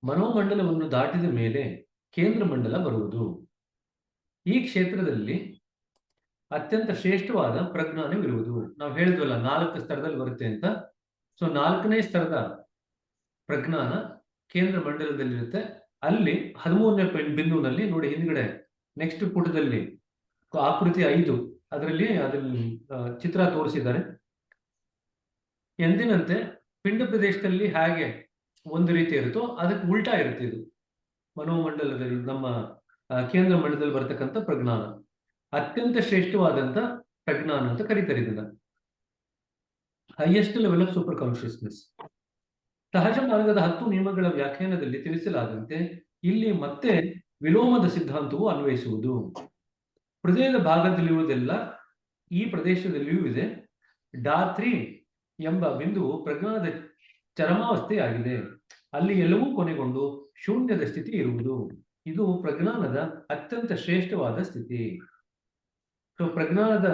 ಮನೋಮಂಡಲವನ್ನು ದಾಟಿದ ಮೇಲೆ ಕೇಂದ್ರ ಮಂಡಲ ಬರುವುದು. ಈ ಕ್ಷೇತ್ರದಲ್ಲಿ ಅತ್ಯಂತ ಶ್ರೇಷ್ಠವಾದ ಪ್ರಜ್ಞಾನವಿರುವುದು. ನಾವು ಹೇಳಿದ್ವಲ್ಲ 4 ಸ್ತರದಲ್ಲಿ ಬರುತ್ತೆ ಅಂತ. ಸೊ 4ನೇ ಸ್ತರದ ಪ್ರಜ್ಞಾನ ಕೇಂದ್ರ ಮಂಡಲದಲ್ಲಿರುತ್ತೆ. ಅಲ್ಲಿ 13ನೇ ಬಿಂದುವಿನಲ್ಲಿ ನೋಡಿ, ಹಿಂದ್ಗಡೆ ನೆಕ್ಸ್ಟ್ ಪುಟದಲ್ಲಿ ಆಕೃತಿ 5 ಅದರಲ್ಲಿ ಚಿತ್ರ ತೋರಿಸಿದ್ದಾರೆ. ಎಂದಿನಂತೆ ಪಿಂಡ ಪ್ರದೇಶದಲ್ಲಿ ಹೇಗೆ ಒಂದು ರೀತಿ ಇರುತ್ತೋ ಅದಕ್ಕೆ ಉಲ್ಟಾ ಇರುತ್ತೆ. ಇದು ಮನೋಮಂಡಲದಲ್ಲಿ ನಮ್ಮ ಕೇಂದ್ರ ಮಂಡಲದಲ್ಲಿ ಬರ್ತಕ್ಕಂಥ ಪ್ರಜ್ಞಾನ ಅತ್ಯಂತ ಶ್ರೇಷ್ಠವಾದಂತ ಪ್ರಜ್ಞಾನ ಅಂತ ಕರೀತಾರೆ ಇದನ್ನ. Highest level of super consciousness. ಸಹಜ ಮಾರ್ಗದ 10 ನಿಯಮಗಳ ವ್ಯಾಖ್ಯಾನದಲ್ಲಿ ತಿಳಿಸಲಾದಂತೆ ಇಲ್ಲಿ ಮತ್ತೆ ವಿಲೋಮದ ಸಿದ್ಧಾಂತವು ಅನ್ವಯಿಸುವುದು. ಹೃದಯದ ಭಾಗದಲ್ಲಿರುವುದೆಲ್ಲ ಈ ಪ್ರದೇಶದಲ್ಲಿಯೂ ಇದೆ. ಡಾ3 ಎಂಬ ಬಿಂದುವು ಪ್ರಜ್ಞಾನದ ಚರಮಾವಸ್ಥೆಯಾಗಿದೆ. ಅಲ್ಲಿ ಎಲ್ಲವೂ ಕೊನೆಗೊಂಡು ಶೂನ್ಯದ ಸ್ಥಿತಿ ಇರುವುದು. ಇದು ಪ್ರಜ್ಞಾನದ ಅತ್ಯಂತ ಶ್ರೇಷ್ಠವಾದ ಸ್ಥಿತಿ. ಸೊ ಪ್ರಜ್ಞಾನದ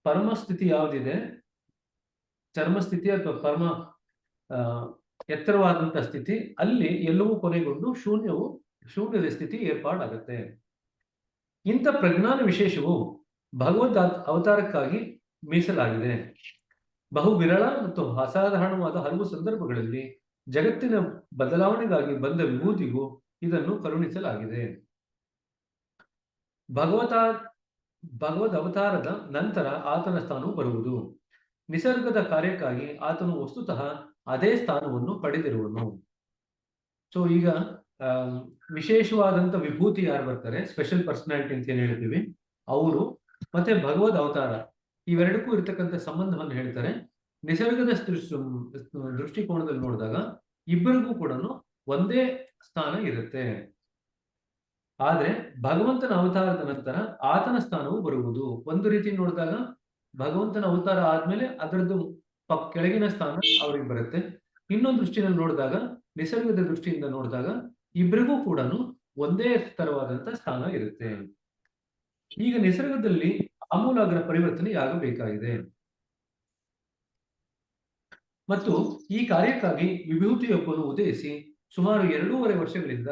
ಪರಮ ಸ್ಥಿತಿ ಯಾವುದಿದೆ, ಚರ್ಮಸ್ಥಿತಿ ಅಥವಾ ಪರಮ ಎತ್ತರವಾದಂತಹ ಸ್ಥಿತಿ, ಅಲ್ಲಿ ಎಲ್ಲವೂ ಕೊನೆಗೊಂಡು ಶೂನ್ಯದ ಸ್ಥಿತಿ ಏರ್ಪಾಡಾಗುತ್ತೆ. ಇಂಥ ಪ್ರಜ್ಞಾನ ವಿಶೇಷವು ಭಗವದ್ ಅವತಾರಕ್ಕಾಗಿ ಮೀಸಲಾಗಿದೆ. ಬಹು ವಿರಳ ಮತ್ತು ಅಸಾಧಾರಣವಾದ ಹಲವು ಸಂದರ್ಭಗಳಲ್ಲಿ ಜಗತ್ತಿನ ಬದಲಾವಣೆಗಾಗಿ ಬಂದ ವಿಭೂತಿಗೂ ಇದನ್ನು ಕರುಣಿಸಲಾಗಿದೆ. ಭಗವದ್ ಅವತಾರದ ನಂತರ ಆತನ ಸ್ಥಾನವು ಬರುವುದು. ನಿಸರ್ಗದ ಕಾರ್ಯಕ್ಕಾಗಿ ಆತನು ವಸ್ತುತಃ ಅದೇ ಸ್ಥಾನವನ್ನು ಪಡೆದಿರುವನು. ಸೊ ಈಗ ವಿಶೇಷವಾದಂತ ವಿಭೂತಿ ಯಾರು ಬರ್ತಾರೆ, ಸ್ಪೆಷಲ್ ಪರ್ಸನಾಲಿಟಿ ಅಂತ ಏನ್ ಹೇಳ್ತೀವಿ, ಅವರು ಮತ್ತೆ ಭಗವದ್ ಅವತಾರ ಇವೆರಡಕ್ಕೂ ಇರ್ತಕ್ಕಂಥ ಸಂಬಂಧವನ್ನು ಹೇಳ್ತಾರೆ. ನಿಸರ್ಗದ ದೃಷ್ಟಿಕೋನದಲ್ಲಿ ನೋಡಿದಾಗ ಇಬ್ಬರಿಗೂ ಕೂಡ ಒಂದೇ ಸ್ಥಾನ ಇರುತ್ತೆ. ಆದ್ರೆ ಭಗವಂತನ ಅವತಾರದ ನಂತರ ಆತನ ಸ್ಥಾನವು ಬರುವುದು. ಒಂದು ರೀತಿ ನೋಡಿದಾಗ ಭಗವಂತನ ಅವತಾರ ಆದ್ಮೇಲೆ ಅದರದ್ದು ಕೆಳಗಿನ ಸ್ಥಾನ ಅವ್ರಿಗೆ ಬರುತ್ತೆ. ಇನ್ನೊಂದು ದೃಷ್ಟಿಯಲ್ಲಿ ನೋಡಿದಾಗ, ನಿಸರ್ಗದ ದೃಷ್ಟಿಯಿಂದ ನೋಡಿದಾಗ ಇಬ್ಬರಿಗೂ ಕೂಡ ಒಂದೇ ತರವಾದಂತ ಸ್ಥಾನ ಇರುತ್ತೆ. ಈಗ ನಿಸರ್ಗದಲ್ಲಿ ಆಮೂಲಾಗ್ರ ಪರಿವರ್ತನೆ ಆಗಬೇಕಾಗಿದೆ ಮತ್ತು ಈ ಕಾರ್ಯಕ್ಕಾಗಿ ವಿಭೂತಿಯೊಬ್ಬನು ಉದಯಿಸಿ ಸುಮಾರು 2.5 ವರ್ಷಗಳಿಂದ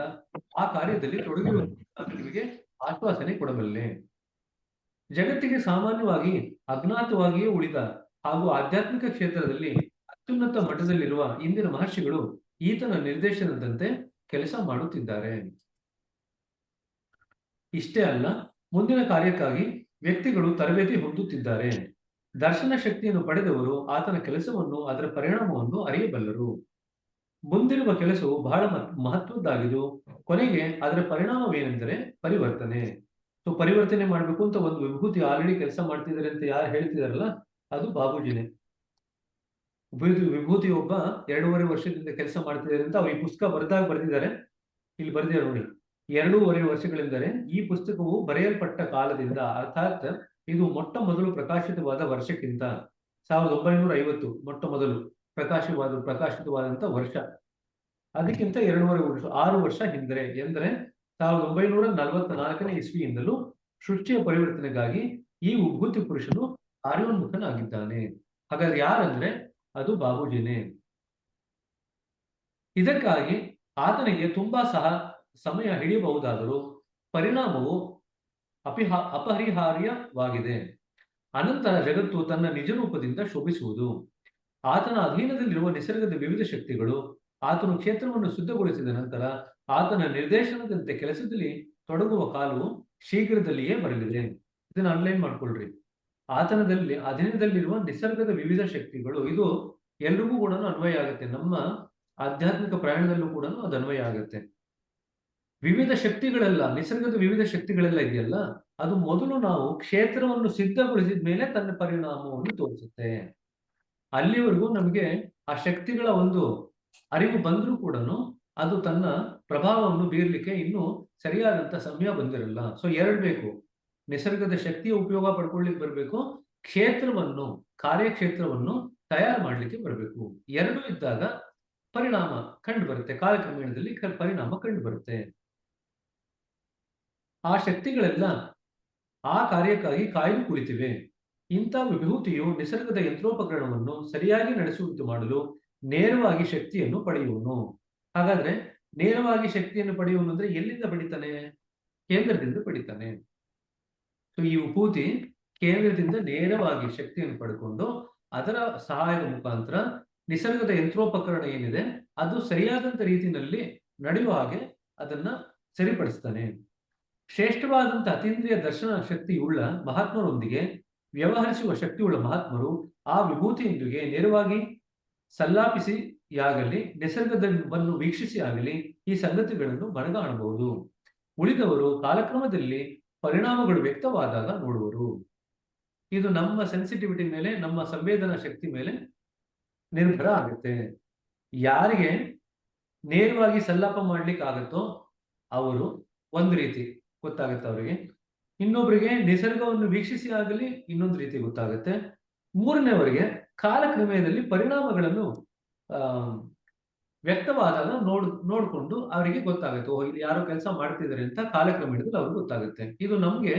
ಆ ಕಾರ್ಯದಲ್ಲಿ ತೊಡಗಿರುವವರಿಗೆ ಆಶ್ವಾಸನೆ ಕೊಡಬಲ್ಲೆ. ಜಗತ್ತಿಗೆ ಸಾಮಾನ್ಯವಾಗಿ ಅಜ್ಞಾತವಾಗಿಯೇ ಉಳಿದ ಹಾಗೂ ಆಧ್ಯಾತ್ಮಿಕ ಕ್ಷೇತ್ರದಲ್ಲಿ ಅತ್ಯುನ್ನತ ಮಟ್ಟದಲ್ಲಿರುವ ಇಂದಿನ ಮಹರ್ಷಿಗಳು ಈತನ ನಿರ್ದೇಶನದಂತೆ ಕೆಲಸ ಮಾಡುತ್ತಿದ್ದಾರೆ. ಇಷ್ಟೇ ಅಲ್ಲ, ಮುಂದಿನ ಕಾರ್ಯಕ್ಕಾಗಿ ವ್ಯಕ್ತಿಗಳು ತರಬೇತಿ ಹೊಂದುತ್ತಿದ್ದಾರೆ. ದರ್ಶನ ಶಕ್ತಿಯನ್ನು ಪಡೆದವರು ಆತನ ಕೆಲಸವನ್ನು, ಅದರ ಪರಿಣಾಮವನ್ನು ಅರಿಯಬಲ್ಲರು. ಮುಂದಿರುವ ಕೆಲಸವು ಬಹಳ ಮಹತ್ವದ್ದಾಗಿದ್ದು ಕೊನೆಗೆ ಅದರ ಪರಿಣಾಮವೇನೆಂದರೆ ಪರಿವರ್ತನೆ. ಸೊ ಪರಿವರ್ತನೆ ಮಾಡಬೇಕು ಅಂತ ಒಂದು ವಿಭೂತಿ ಆಲ್ರೆಡಿ ಕೆಲಸ ಮಾಡ್ತಿದ್ದಾರೆ ಅಂತ ಯಾರು ಹೇಳ್ತಿದಾರಲ್ಲ, ಅದು ಬಾಬೂಜಿನೇ. ವಿಭೂತಿ ಒಬ್ಬ 2.5 ವರ್ಷದಿಂದ ಕೆಲಸ ಮಾಡ್ತಿದ್ದಾರೆ ಅಂತ ಅವ್ರು ಈ ಪುಸ್ತಕ ಬರೆದಿದ್ದಾರೆ. ಇಲ್ಲಿ ಬರೆದಿದ್ದಾರೆ ನೋಡಿ, 2.5 ವರ್ಷಗಳೆಂದರೆ ಈ ಪುಸ್ತಕವು ಬರೆಯಲ್ಪಟ್ಟ ಕಾಲದಿಂದ, ಅರ್ಥಾತ್ ಇದು ಮೊಟ್ಟ ಮೊದಲು ಪ್ರಕಾಶಿತವಾದ ವರ್ಷಕ್ಕಿಂತ 1950 ಮೊಟ್ಟ ಮೊದಲು ಪ್ರಕಾಶಿತವಾದಂತ ವರ್ಷ, ಅದಕ್ಕಿಂತ 2.5 ವರ್ಷ 6 ವರ್ಷ ಹಿಂದೆ ಎಂದರೆ 1944ನೇ ಇಸ್ವಿಯಿಂದಲೂ ಸೃಷ್ಟಿಯ ಪರಿವರ್ತನೆಗಾಗಿ ಈ ವಿಭೂತಿ ಪುರುಷನು ಕಾರ್ಯೋನ್ಮುಖನಾಗಿದ್ದಾನೆ. ಹಾಗಾದ್ರೆ ಯಾರಂದ್ರೆ ಅದು ಬಾಬೂಜಿನೇ. ಇದಕ್ಕಾಗಿ ಆತನಿಗೆ ತುಂಬಾ ಸಮಯ ಹಿಡಿಯಬಹುದಾದರೂ ಪರಿಣಾಮವು ಅಪರಿಹಾರ್ಯವಾಗಿದೆ. ಅನಂತರ ಜಗತ್ತು ತನ್ನ ನಿಜ ರೂಪದಿಂದ ಶೋಭಿಸುವುದು. ಆತನ ಅಧೀನದಲ್ಲಿರುವ ನಿಸರ್ಗದ ವಿವಿಧ ಶಕ್ತಿಗಳು ಆತನು ಕ್ಷೇತ್ರವನ್ನು ಶುದ್ಧಗೊಳಿಸಿದ ನಂತರ ಆತನ ನಿರ್ದೇಶನದಂತೆ ಕೆಲಸದಲ್ಲಿ ತೊಡಗುವ ಕಾಲವು ಶೀಘ್ರದಲ್ಲಿಯೇ ಬರಲಿದೆ. ಇದನ್ನು ಅನ್ಲೈನ್ ಮಾಡ್ಕೊಳ್ರಿ. ಆತನದಲ್ಲಿ ಅಧೀನದಲ್ಲಿರುವ ನಿಸರ್ಗದ ವಿವಿಧ ಶಕ್ತಿಗಳು, ಇದು ಎಲ್ರಿಗೂ ಕೂಡ ಅನ್ವಯ ಆಗುತ್ತೆ. ನಮ್ಮ ಆಧ್ಯಾತ್ಮಿಕ ಪ್ರಯಾಣದಲ್ಲೂ ಕೂಡ ಅದು ಅನ್ವಯ ಆಗುತ್ತೆ. ವಿವಿಧ ಶಕ್ತಿಗಳೆಲ್ಲ, ನಿಸರ್ಗದ ವಿವಿಧ ಶಕ್ತಿಗಳೆಲ್ಲ ಇದೆಯಲ್ಲ, ಅದು ಮೊದಲು ನಾವು ಕ್ಷೇತ್ರವನ್ನು ಸಿದ್ಧಗೊಳಿಸಿದ ಮೇಲೆ ತನ್ನ ಪರಿಣಾಮವನ್ನು ತೋರಿಸುತ್ತೆ. ಅಲ್ಲಿವರೆಗೂ ನಮಗೆ ಆ ಶಕ್ತಿಗಳ ಒಂದು ಅರಿವು ಬಂದರೂ ಕೂಡ ಅದು ತನ್ನ ಪ್ರಭಾವವನ್ನು ಬೀರ್ಲಿಕ್ಕೆ ಇನ್ನೂ ಸರಿಯಾದಂತ ಸಮಯ ಬಂದಿರಲ್ಲ. ಸೊ ಎರಡು ಬೇಕು, ನಿಸರ್ಗದ ಶಕ್ತಿಯ ಉಪಯೋಗ ಪಡ್ಕೊಳ್ಳಿಕ್ಕೆ ಬರಬೇಕು, ಕಾರ್ಯಕ್ಷೇತ್ರವನ್ನು ತಯಾರು ಮಾಡ್ಲಿಕ್ಕೆ ಬರಬೇಕು. ಎರಡು ಇದ್ದಾಗ ಪರಿಣಾಮ ಕಂಡು ಬರುತ್ತೆ, ಕಾಲಕ್ರಮೇಣದಲ್ಲಿ ಪರಿಣಾಮ ಕಂಡು ಬರುತ್ತೆ. ಆ ಶಕ್ತಿಗಳೆಲ್ಲ ಆ ಕಾರ್ಯಕ್ಕಾಗಿ ಕಾಯ್ದು ಕುಳಿತಿವೆ. ಇಂಥ ವಿಭೂತಿಯು ನಿಸರ್ಗದ ಯಂತ್ರೋಪಕರಣವನ್ನು ಸರಿಯಾಗಿ ನಡೆಸುವಂತೆ ಮಾಡಲು ನೇರವಾಗಿ ಶಕ್ತಿಯನ್ನು ಪಡೆಯುವನು. ಹಾಗಾದ್ರೆ ನೇರವಾಗಿ ಶಕ್ತಿಯನ್ನು ಪಡೆಯುವನು ಅಂದ್ರೆ ಎಲ್ಲಿಂದ ಪಡಿತಾನೆ? ಕೇಂದ್ರದಿಂದ ಪಡಿತಾನೆ. ಸೊ ಈ ವಿಭೂತಿ ಕೇಂದ್ರದಿಂದ ನೇರವಾಗಿ ಶಕ್ತಿಯನ್ನು ಪಡ್ಕೊಂಡು ಅದರ ಸಹಾಯದ ಮುಖಾಂತರ ನಿಸರ್ಗದ ಯಂತ್ರೋಪಕರಣ ಏನಿದೆ ಅದು ಸರಿಯಾದಂತ ರೀತಿಯಲ್ಲಿ ನಡೆಯುವ ಹಾಗೆ ಅದನ್ನ ಸರಿಪಡಿಸ್ತಾನೆ. ಶ್ರೇಷ್ಠವಾದಂತಹ ಅತೀಂದ್ರಿಯ ದರ್ಶನ ಶಕ್ತಿಯುಳ್ಳ ಮಹಾತ್ಮರೊಂದಿಗೆ ವ್ಯವಹರಿಸುವ ಶಕ್ತಿಯುಳ್ಳ ಮಹಾತ್ಮರು ಆ ವಿಭೂತಿಯೊಂದಿಗೆ ನೇರವಾಗಿ ಸಲ್ಲಾಪಿಸಿಯಾಗಲಿ ನಿಸರ್ಗವನ್ನು ವೀಕ್ಷಿಸಿ ಆಗಲಿ ಈ ಸಂಗತಿಗಳನ್ನು ಮನಗಾಣಬಹುದು. ಉಳಿದವರು ಕಾಲಕ್ರಮದಲ್ಲಿ ಪರಿಣಾಮಗಳು ವ್ಯಕ್ತವಾದಾಗ ನೋಡುವರು. ಇದು ನಮ್ಮ ಸೆನ್ಸಿಟಿವಿಟಿ ಮೇಲೆ, ನಮ್ಮ ಸಂವೇದನಾ ಶಕ್ತಿ ಮೇಲೆ ನಿರ್ಭರ ಆಗುತ್ತೆ. ಯಾರಿಗೆ ನೇರವಾಗಿ ಸಲ್ಲಾಪ ಮಾಡ್ಲಿಕ್ಕೆ ಆಗುತ್ತೋ ಅವರು ಒಂದು ರೀತಿ ಗೊತ್ತಾಗುತ್ತೆ ಅವರಿಗೆ. ಇನ್ನೊಬ್ಬರಿಗೆ ನಿಸರ್ಗವನ್ನು ವೀಕ್ಷಿಸಿ ಆಗಲಿ ಇನ್ನೊಂದು ರೀತಿ ಗೊತ್ತಾಗುತ್ತೆ. ಮೂರನೇವರಿಗೆ ಕಾಲಕ್ರಮೇಣದಲ್ಲಿ ಪರಿಣಾಮಗಳನ್ನು ವ್ಯಕ್ತವಾದಾಗ ನೋಡ್ಕೊಂಡು ಅವರಿಗೆ ಗೊತ್ತಾಗುತ್ತೆ, ಓ ಇಲ್ಲಿ ಯಾರೋ ಕೆಲಸ ಮಾಡ್ತಿದ್ದಾರೆ ಅಂತ ಕಾಲಕ್ರಮೇಣದಲ್ಲಿ ಅವ್ರಿಗೆ ಗೊತ್ತಾಗುತ್ತೆ. ಇದು ನಮ್ಗೆ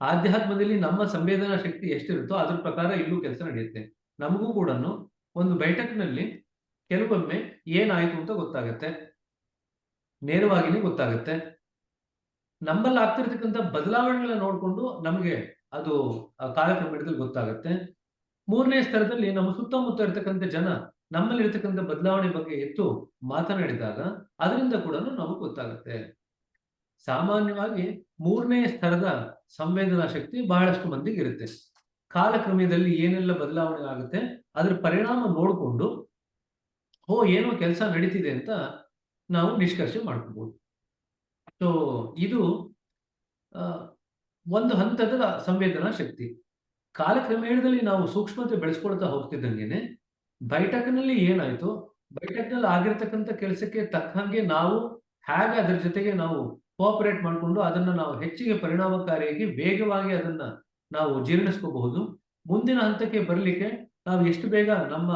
ಆಧ್ಯಾತ್ಮದಲ್ಲಿ ನಮ್ಮ ಸಂವೇದನಾ ಶಕ್ತಿ ಎಷ್ಟಿರುತ್ತೋ ಅದ್ರ ಪ್ರಕಾರ ಇಲ್ಲೂ ಕೆಲಸ ನಡೆಯುತ್ತೆ. ನಮಗೂ ಕೂಡ ಒಂದು ಬೈಠಕ್ನಲ್ಲಿ ಕೆಲವೊಮ್ಮೆ ಏನಾಯ್ತು ಅಂತ ಗೊತ್ತಾಗತ್ತೆ, ನೇರವಾಗಿನೇ ಗೊತ್ತಾಗತ್ತೆ. ನಮ್ಮಲ್ಲಿ ಆಗ್ತಿರ್ತಕ್ಕಂಥ ಬದಲಾವಣೆಗಳನ್ನ ನೋಡ್ಕೊಂಡು ನಮಗೆ ಅದು ಕಾಲಕ್ರಮೇಣದಲ್ಲಿ ಗೊತ್ತಾಗತ್ತೆ. ಮೂರನೇ ಸ್ತರದಲ್ಲಿ ನಮ್ಮ ಸುತ್ತಮುತ್ತ ಇರ್ತಕ್ಕಂಥ ಜನ ನಮ್ಮಲ್ಲಿ ಇರ್ತಕ್ಕಂಥ ಬದಲಾವಣೆ ಬಗ್ಗೆ ಎತ್ತು ಮಾತನಾಡಿದಾಗ ಅದರಿಂದ ಕೂಡ ನಮಗೆ ಗೊತ್ತಾಗುತ್ತೆ. ಸಾಮಾನ್ಯವಾಗಿ ಮೂರನೇ ಸ್ತರದ ಸಂವೇದನಾ ಶಕ್ತಿ ಬಹಳಷ್ಟು ಮಂದಿಗೆ ಇರುತ್ತೆ. ಕಾಲಕ್ರಮದಲ್ಲಿ ಏನೆಲ್ಲ ಬದಲಾವಣೆ ಆಗುತ್ತೆ ಅದ್ರ ಪರಿಣಾಮ ನೋಡಿಕೊಂಡು ಏನೋ ಕೆಲಸ ನಡೀತಿದೆ ಅಂತ ನಾವು ನಿಷ್ಕರ್ಷೆ ಮಾಡ್ಕೋಬಹುದು. ಸೊ ಇದು ಒಂದು ಹಂತದ ಸಂವೇದನಾ ಶಕ್ತಿ. ಕಾಲಕ್ರಮೇಣದಲ್ಲಿ ನಾವು ಸೂಕ್ಷ್ಮತೆ ಬೆಳೆಸ್ಕೊಳ್ತಾ ಹೋಗ್ತಿದ್ದಂಗೆನೆ ಬೈಠಕ್ನಲ್ಲಿ ಏನಾಯ್ತು, ಬೈಠಕ್ನಲ್ಲಿ ಆಗಿರ್ತಕ್ಕಂಥ ಕೆಲಸಕ್ಕೆ ತಕ್ಕಂಗೆ ನಾವು ಹೇಗೆ ಅದರ ಜೊತೆಗೆ ನಾವು ಕೋಆಪರೇಟ್ ಮಾಡಿಕೊಂಡು ಅದನ್ನ ನಾವು ಹೆಚ್ಚಿಗೆ ಪರಿಣಾಮಕಾರಿಯಾಗಿ ವೇಗವಾಗಿ ಅದನ್ನ ನಾವು ಜೀರ್ಣಿಸ್ಕೋಬಹುದು. ಮುಂದಿನ ಹಂತಕ್ಕೆ ಬರಲಿಕ್ಕೆ ನಾವು ಎಷ್ಟು ಬೇಗ ನಮ್ಮ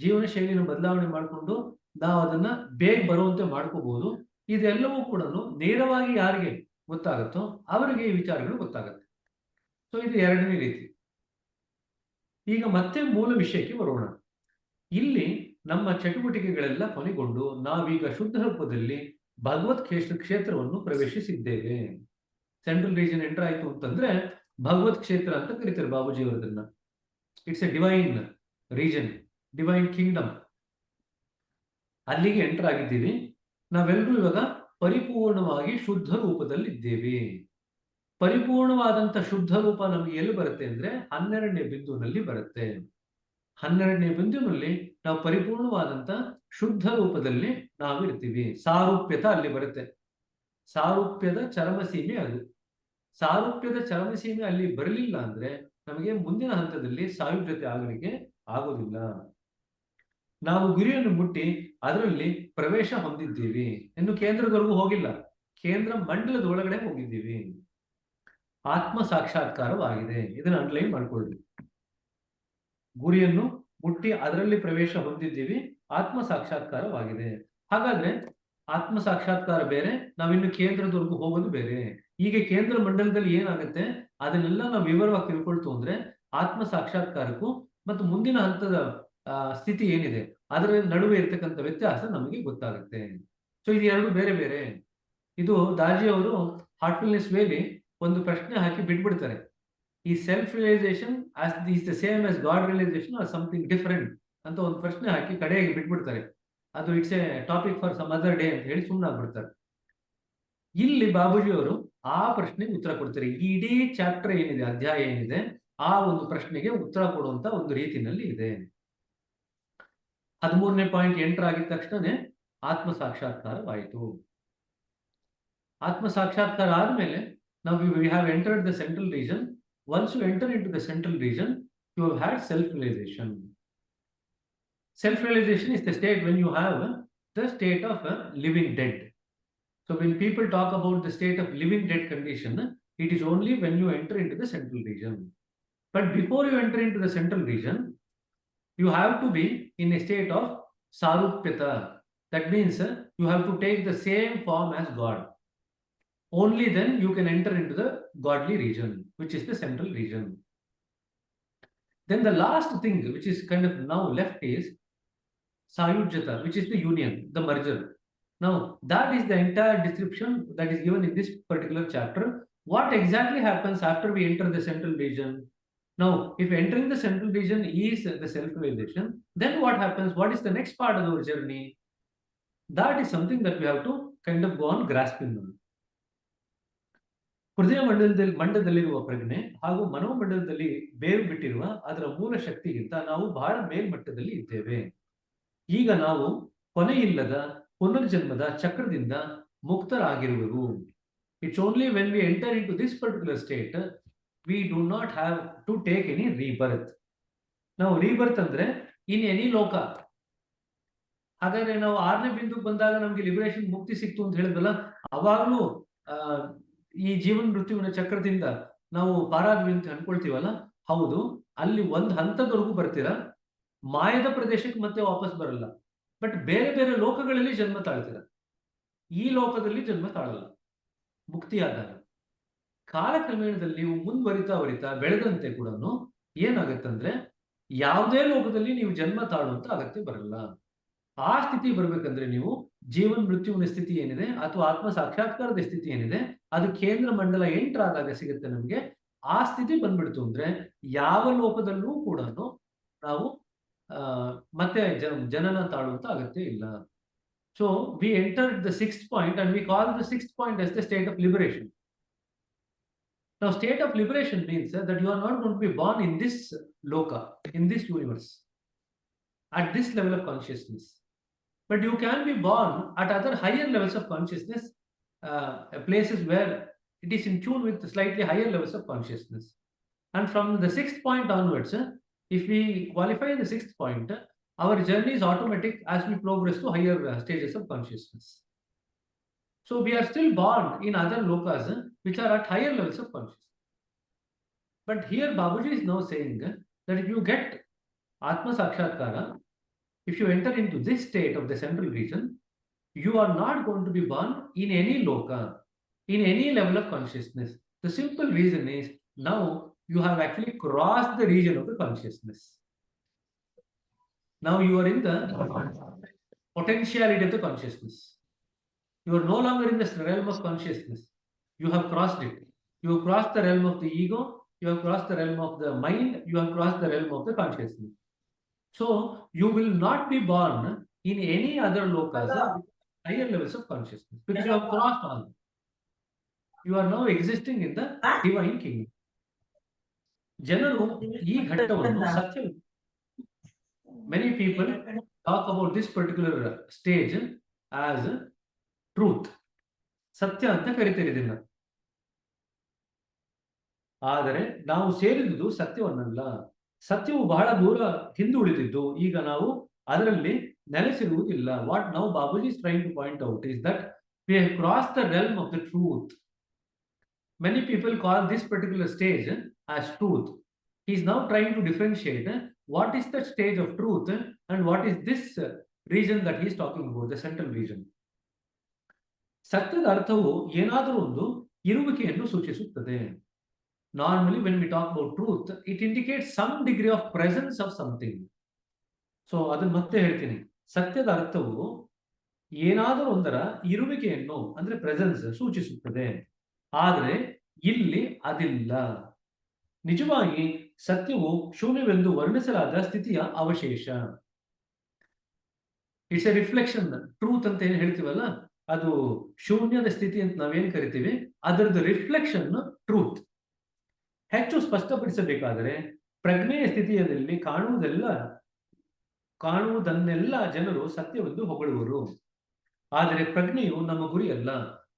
ಜೀವನ ಶೈಲಿನ ಬದಲಾವಣೆ ಮಾಡಿಕೊಂಡು ನಾವು ಅದನ್ನ ಬೇಗ ಬರುವಂತೆ ಮಾಡ್ಕೋಬಹುದು. ಇದೆಲ್ಲವೂ ಕೂಡ ನೇರವಾಗಿ ಯಾರಿಗೆ ಗೊತ್ತಾಗುತ್ತೋ ಅವರಿಗೆ ಈ ವಿಚಾರಗಳು ಗೊತ್ತಾಗುತ್ತೆ. ಸೊ ಇದು ಎರಡನೇ ರೀತಿ. ಈಗ ಮತ್ತೆ ಮೂಲ ವಿಷಯಕ್ಕೆ ಬರೋಣ. ಇಲ್ಲಿ ನಮ್ಮ ಚಟುವಟಿಕೆಗಳೆಲ್ಲ ಕೊನೆಗೊಂಡು ನಾವೀಗ ಶುದ್ಧ ರೂಪದಲ್ಲಿ ಭಗವತ್ ಕ್ಷೇತ್ರವನ್ನು ಪ್ರವೇಶಿಸಿದ್ದೇವೆ. ಸೆಂಟ್ರಲ್ ರೀಜನ್ ಎಂಟರ್ ಆಯ್ತು ಅಂತಂದ್ರೆ ಭಗವತ್ ಕ್ಷೇತ್ರ ಅಂತ ಕರೀತಾರೆ ಬಾಬೂಜಿ ಅವರದನ್ನ. It's a divine region, divine kingdom. ಅಲ್ಲಿಗೆ ಎಂಟರ್ ಆಗಿದ್ದೀವಿ. ನಾವೆಲ್ಲರೂ ಇವಾಗ ಪರಿಪೂರ್ಣವಾಗಿ ಶುದ್ಧ ರೂಪದಲ್ಲಿ ಇದ್ದೇವೆ. ಪರಿಪೂರ್ಣವಾದಂತ ಶುದ್ಧ ರೂಪ ನಮಗೆ ಎಲ್ಲಿ ಬರುತ್ತೆ ಅಂದ್ರೆ 12ನೇ ಬಿಂದುವಿನಲ್ಲಿ ಬರುತ್ತೆ. 12ನೇ ಬಿಂದುವಿನಲ್ಲಿ ನಾವು ಪರಿಪೂರ್ಣವಾದಂತ ಶುದ್ಧ ರೂಪದಲ್ಲಿ ನಾವು ಇರ್ತೀವಿ. ಸಾರೂಪ್ಯತ ಅಲ್ಲಿ ಬರುತ್ತೆ. ಸಾರೂಪ್ಯದ ಚರಮಸೀಮೆ ಅದು. ಸಾರೂಪ್ಯದ ಚರಮಸೀಮೆ ಅಲ್ಲಿ ಬರಲಿಲ್ಲ ಅಂದ್ರೆ ನಮಗೆ ಮುಂದಿನ ಹಂತದಲ್ಲಿ ಸಾಯುಜ್ಯತೆ ಆಗಲಿಕ್ಕೆ ಆಗೋದಿಲ್ಲ. ನಾವು ಗುರಿಯನ್ನು ಮುಟ್ಟಿ ಅದರಲ್ಲಿ ಪ್ರವೇಶ ಹೊಂದಿದ್ದೀವಿ. ಇನ್ನು ಕೇಂದ್ರದವರೆಗೂ ಹೋಗಿಲ್ಲ, ಕೇಂದ್ರ ಮಂಡಲದ ಒಳಗಡೆ ಹೋಗಿದ್ದೀವಿ. ಆತ್ಮ ಸಾಕ್ಷಾತ್ಕಾರವಾಗಿದೆ. ಇದನ್ನ ಅಂಡರ್ಲೈನ್ ಮಾಡ್ಕೊಳ್ಳಿ. ಗುರಿಯನ್ನು ಮುಟ್ಟಿ ಅದರಲ್ಲಿ ಪ್ರವೇಶ ಹೊಂದಿದ್ದೀವಿ, ಆತ್ಮ ಸಾಕ್ಷಾತ್ಕಾರವಾಗಿದೆ. ಹಾಗಾದ್ರೆ ಆತ್ಮ ಸಾಕ್ಷಾತ್ಕಾರ ಬೇರೆ, ನಾವಿನ್ನು ಕೇಂದ್ರದವರೆಗೂ ಹೋಗೋದು ಬೇರೆ. ಈಗ ಕೇಂದ್ರ ಮಂಡಲದಲ್ಲಿ ಏನಾಗುತ್ತೆ ಅದನ್ನೆಲ್ಲ ನಾವು ವಿವರವಾಗಿ ತಿಳ್ಕೊಳ್ತು ಅಂದ್ರೆ ಆತ್ಮ ಸಾಕ್ಷಾತ್ಕಾರಕ್ಕೂ ಮತ್ತು ಮುಂದಿನ ಹಂತದ ಸ್ಥಿತಿ ಏನಿದೆ ಅದರ ನಡುವೆ ಇರ್ತಕ್ಕಂಥ ವ್ಯತ್ಯಾಸ ನಮಗೆ ಗೊತ್ತಾಗುತ್ತೆ. ಸೊ ಇದು ಎರಡು ಬೇರೆ ಬೇರೆ. ಇದು ದಾಜಿ ಅವರು ಹಾರ್ಟ್ಫುಲ್ನೆಸ್ ವೇಲಿ ಒಂದು ಪ್ರಶ್ನೆ ಹಾಕಿ ಬಿಟ್ಬಿಡ್ತಾರೆ. ಈ self realization is the same as God realization or something different ಅಂತ ಒಂದು ಪ್ರಶ್ನೆ ಹಾಕಿ ಕಡೆಯಾಗಿ ಬಿಟ್ಬಿಡ್ತಾರೆ. ಅದು it's a topic for some other day ಅಂತ ಹೇಳಿ ಸುಮ್ಮನಾಗ್ಬಿಡ್ತಾರೆ. ಇಲ್ಲಿ ಬಾಬೂಜಿ ಅವರು ಆ ಪ್ರಶ್ನೆಗೆ ಉತ್ತರ ಕೊಡ್ತಾರೆ. ಈ ಇಡೀ ಚಾಪ್ಟರ್ ಏನಿದೆ, ಅಧ್ಯಾಯ ಏನಿದೆ, ಆ ಒಂದು ಪ್ರಶ್ನೆಗೆ ಉತ್ತರ ಕೊಡುವಂತ ಒಂದು ರೀತಿನಲ್ಲಿ ಇದೆ. 13ನೇ ಪಾಯಿಂಟ್ ಎಂಟರ್ ಆಗಿದ ತಕ್ಷಣನೇ ಆತ್ಮ ಸಾಕ್ಷಾತ್ಕಾರವಾಯಿತು. ಆತ್ಮ ಸಾಕ್ಷಾತ್ಕಾರ ಆದ್ಮೇಲೆ ನಾವು we have entered the central region. Once you enter into the central region, you have had self-realization. Self-realization is the state when you have the state of a living dead. So when people talk about the state of living dead condition, it is only when you enter into the central region. But before you enter into the central region, you have to be in a state of sarupyata. That means you have to take the same form as God. Only then you can enter into the godly region, which is the central region. Then the last thing which is kind of now left is sayujjata, which is the union, the merger. Now, that is the entire description that is given in this particular chapter. What exactly happens after we enter the central region? Now, if entering the central region is the self-realization, then what happens? What is the next part of our journey? That is something that we have to kind of go on grasping on. ಹೃದಯ ಮಂಡಲದಲ್ಲಿರುವ ಪ್ರಜ್ಞೆ ಹಾಗೂ ಮನೋಮಂಡಲದಲ್ಲಿ ಬೇರು ಬಿಟ್ಟಿರುವ ಅದರ ಮೂಲ ಶಕ್ತಿಗಿಂತ ನಾವು ಬಹಳ ಮೇಲ್ಮಟ್ಟದಲ್ಲಿ ಇದ್ದೇವೆ. ಈಗ ನಾವು ಕೊನೆಯಿಲ್ಲದ ಪುನರ್ಜನ್ಮದ ಚಕ್ರದಿಂದ ಮುಕ್ತರಾಗಿರುವೆವು. It's only when we enter into this particular state we do not have to take any rebirth. ನಾವು ರೀಬರ್ತ್ ಅಂದ್ರೆ ಇನ್ ಎನಿ ಲೋಕ. ಹಾಗಾದ್ರೆ ನಾವು 6ನೇ ಬಿಂದುಗೆ ಬಂದಾಗ ನಮ್ಗೆ ಲಿಬರೇಷನ್ ಮುಕ್ತಿ ಸಿಕ್ತು ಅಂತ ಹೇಳಿದ್ವಲ್ಲ, ಅವಾಗ್ಲೂ ಈ ಜೀವನ ಮೃತ್ಯುವಿನ ಚಕ್ರದಿಂದ ನಾವು ಪಾರಾದ್ವಿ ಅಂತ ಅನ್ಕೊಳ್ತೀವಲ್ಲ, ಹೌದು, ಅಲ್ಲಿ ಒಂದ್ ಹಂತದವರೆಗೂ ಬರ್ತೀರಾ, ಮಾಯದ ಪ್ರದೇಶಕ್ಕೆ ಮತ್ತೆ ವಾಪಸ್ ಬರಲ್ಲ. ಬಟ್ ಬೇರೆ ಬೇರೆ ಲೋಕಗಳಲ್ಲಿ ಜನ್ಮ ತಾಳ್ತೀರ, ಈ ಲೋಕದಲ್ಲಿ ಜನ್ಮ ತಾಳಲ್ಲ. ಮುಕ್ತಿಯಾದಾಗ ಕಾಲಕ್ರಮೇಣದಲ್ಲಿ ನೀವು ಮುಂದುವರಿತಾ ಬೆಳೆದಂತೆ ಕೂಡ ಏನಾಗತ್ತಂದ್ರೆ ಯಾವುದೇ ಲೋಕದಲ್ಲಿ ನೀವು ಜನ್ಮ ತಾಳುವಂತ ಅಗತ್ಯ ಬರಲ್ಲ. ಆ ಸ್ಥಿತಿ ಬರ್ಬೇಕಂದ್ರೆ ನೀವು ಜೀವನ್ ಮೃತ್ಯುವಿನ ಸ್ಥಿತಿ ಏನಿದೆ ಅಥವಾ ಆತ್ಮ ಸಾಕ್ಷಾತ್ಕಾರದ ಸ್ಥಿತಿ ಏನಿದೆ ಅದು ಕೇಂದ್ರ ಮಂಡಲ 8 ಆದಾಗ ಸಿಗುತ್ತೆ ನಮ್ಗೆ. ಆ ಸ್ಥಿತಿ ಬಂದ್ಬಿಡ್ತು ಅಂದ್ರೆ ಯಾವ ಲೋಕದಲ್ಲೂ ಕೂಡ ನಾವು ಮತ್ತೆ ಜನನ ತಾಳುವಂತ ಅಗತ್ಯ ಇಲ್ಲ. So we enter the 6th point and we call the 6th point as the state of liberation. Now, state of liberation means that you are not going to be born in this loka, in this universe, at this level of consciousness. But you can be born at other higher levels of consciousness, places where it is in tune with slightly higher levels of consciousness. And from the 6th point onwards, if we qualify the 6th point, our journey is automatic as we progress to higher stages of consciousness. So we are still born in other lokas which are at higher levels of consciousness. But here Babaji is now saying that if you get Atma Sakshatkara, if you enter into this state of the central region, you are not going to be born in any loka, in any level of consciousness. The simple reason is now you have actually crossed the region of the consciousness. Now you are in the potentiality of the consciousness. You are no longer in the realm of consciousness. You have crossed it. You have crossed the realm of the ego. You have crossed the realm of the mind. You have crossed the realm of the consciousness. So you will not be born in any other lokas, higher levels of consciousness, because you have crossed all. You are now existing in the divine kingdom. ಜನರು ಈ ಘಟ್ಟವನ್ನು ಸತ್ಯ. Many people talk about this particular stage as truth. ಸತ್ಯ ಅಂತ ಕರಿತಾರೆ ಇದನ್ನ. ಆದರೆ ನಾವು ಸೇರಿದುದು ಸತ್ಯವನ್ನಲ್ಲ. ಸತ್ಯವು ಬಹಳ ದೂರ ಹಿಂದುಳಿದಿದ್ದು ಈಗ ನಾವು ಅದರಲ್ಲಿ ನೆಲೆಸಿರುವುದಿಲ್ಲ. What now Babuji is trying to point out is that we have crossed the realm of the truth. Many people call this particular stage as truth. He is now trying to differentiate what is the stage of truth and what is this region that he is talking about, the central region. ಸತ್ಯದ ಅರ್ಥವು ಏನಾದರೂ ಒಂದು ಇರುವಿಕೆಯನ್ನು ಸೂಚಿಸುತ್ತದೆ. Normally when we talk about truth, it indicates some degree of presence of something. So ಅದನ್ನ ಮತ್ತೆ ಹೇಳ್ತೀನಿ, ಸತ್ಯದ ಅರ್ಥವು ಏನಾದರೂ ಒಂದರ ಇರುವಿಕೆಯನ್ನು ಅಂದ್ರೆ ಪ್ರೆಸೆನ್ಸ್ ಸೂಚಿಸುತ್ತದೆ. ಆದರೆ ಇಲ್ಲಿ ಅದಿಲ್ಲ. ನಿಜವಾಗಿ ಸತ್ಯವು ಶೂನ್ಯವೆಂದು ವರ್ಣಿಸಲಾದ ಸ್ಥಿತಿಯ ಅವಶೇಷ. It's A reflection. ಟ್ರೂತ್ ಅಂತ ಏನ್ ಹೇಳ್ತೀವಲ್ಲ, ಅದು ಶೂನ್ಯದ ಸ್ಥಿತಿ ಅಂತ ನಾವೇನ್ ಕರಿತೀವಿ, ಅದರದ್ದು ರಿಫ್ಲೆಕ್ಷನ್ ಟ್ರೂತ್. ಹೆಚ್ಚು ಸ್ಪಷ್ಟಪಡಿಸಬೇಕಾದರೆ ಪ್ರಜ್ಞೆಯ ಸ್ಥಿತಿಯಲ್ಲಿ ಕಾಣುವುದನ್ನೆಲ್ಲ ಜನರು ಸತ್ಯವೆಂದು ಹೊಗಳುವರು. ಆದರೆ ಪ್ರಜ್ಞೆಯು ನಮ್ಮ ಗುರಿಯಲ್ಲ,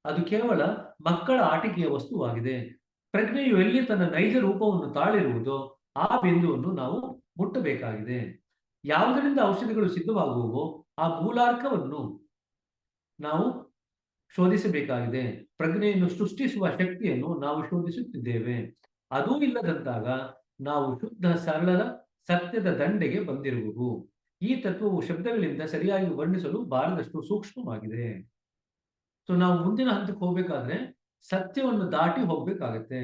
ಅದು ಕೇವಲ ಮಕ್ಕಳ ಆಟಿಕೆಯ ವಸ್ತುವಾಗಿದೆ. ಪ್ರಜ್ಞೆಯು ಎಲ್ಲಿ ತನ್ನ ನೈಜ ರೂಪವನ್ನು ತಾಳಿರುವುದೋ ಆ ಬಿಂದುವನ್ನು ನಾವು ಮುಟ್ಟಬೇಕಾಗಿದೆ. ಯಾವುದರಿಂದ ಔಷಧಿಗಳು ಸಿದ್ಧವಾಗುವವೋ ಆ ಮೂಲಾರ್ಕವನ್ನು ನಾವು ಶೋಧಿಸಬೇಕಾಗಿದೆ. ಪ್ರಜ್ಞೆಯನ್ನು ಸೃಷ್ಟಿಸುವ ಶಕ್ತಿಯನ್ನು ನಾವು ಶೋಧಿಸುತ್ತಿದ್ದೇವೆ. ಅದೂ ಇಲ್ಲದಂತಾಗ ನಾವು ಶುದ್ಧ ಸರಳ ಸತ್ಯದ ದಂಡೆಗೆ ಬಂದಿರುವುದು. ಈ ತತ್ವವು ಶಬ್ದಗಳಿಂದ ಸರಿಯಾಗಿ ವರ್ಣಿಸಲು ಬಾರದಷ್ಟು ಸೂಕ್ಷ್ಮವಾಗಿದೆ. ಸೊ ನಾವು ಮುಂದಿನ ಹಂತಕ್ಕೆ ಹೋಗ್ಬೇಕಾದ್ರೆ ಸತ್ಯವನ್ನು ದಾಟಿ ಹೋಗ್ಬೇಕಾಗತ್ತೆ.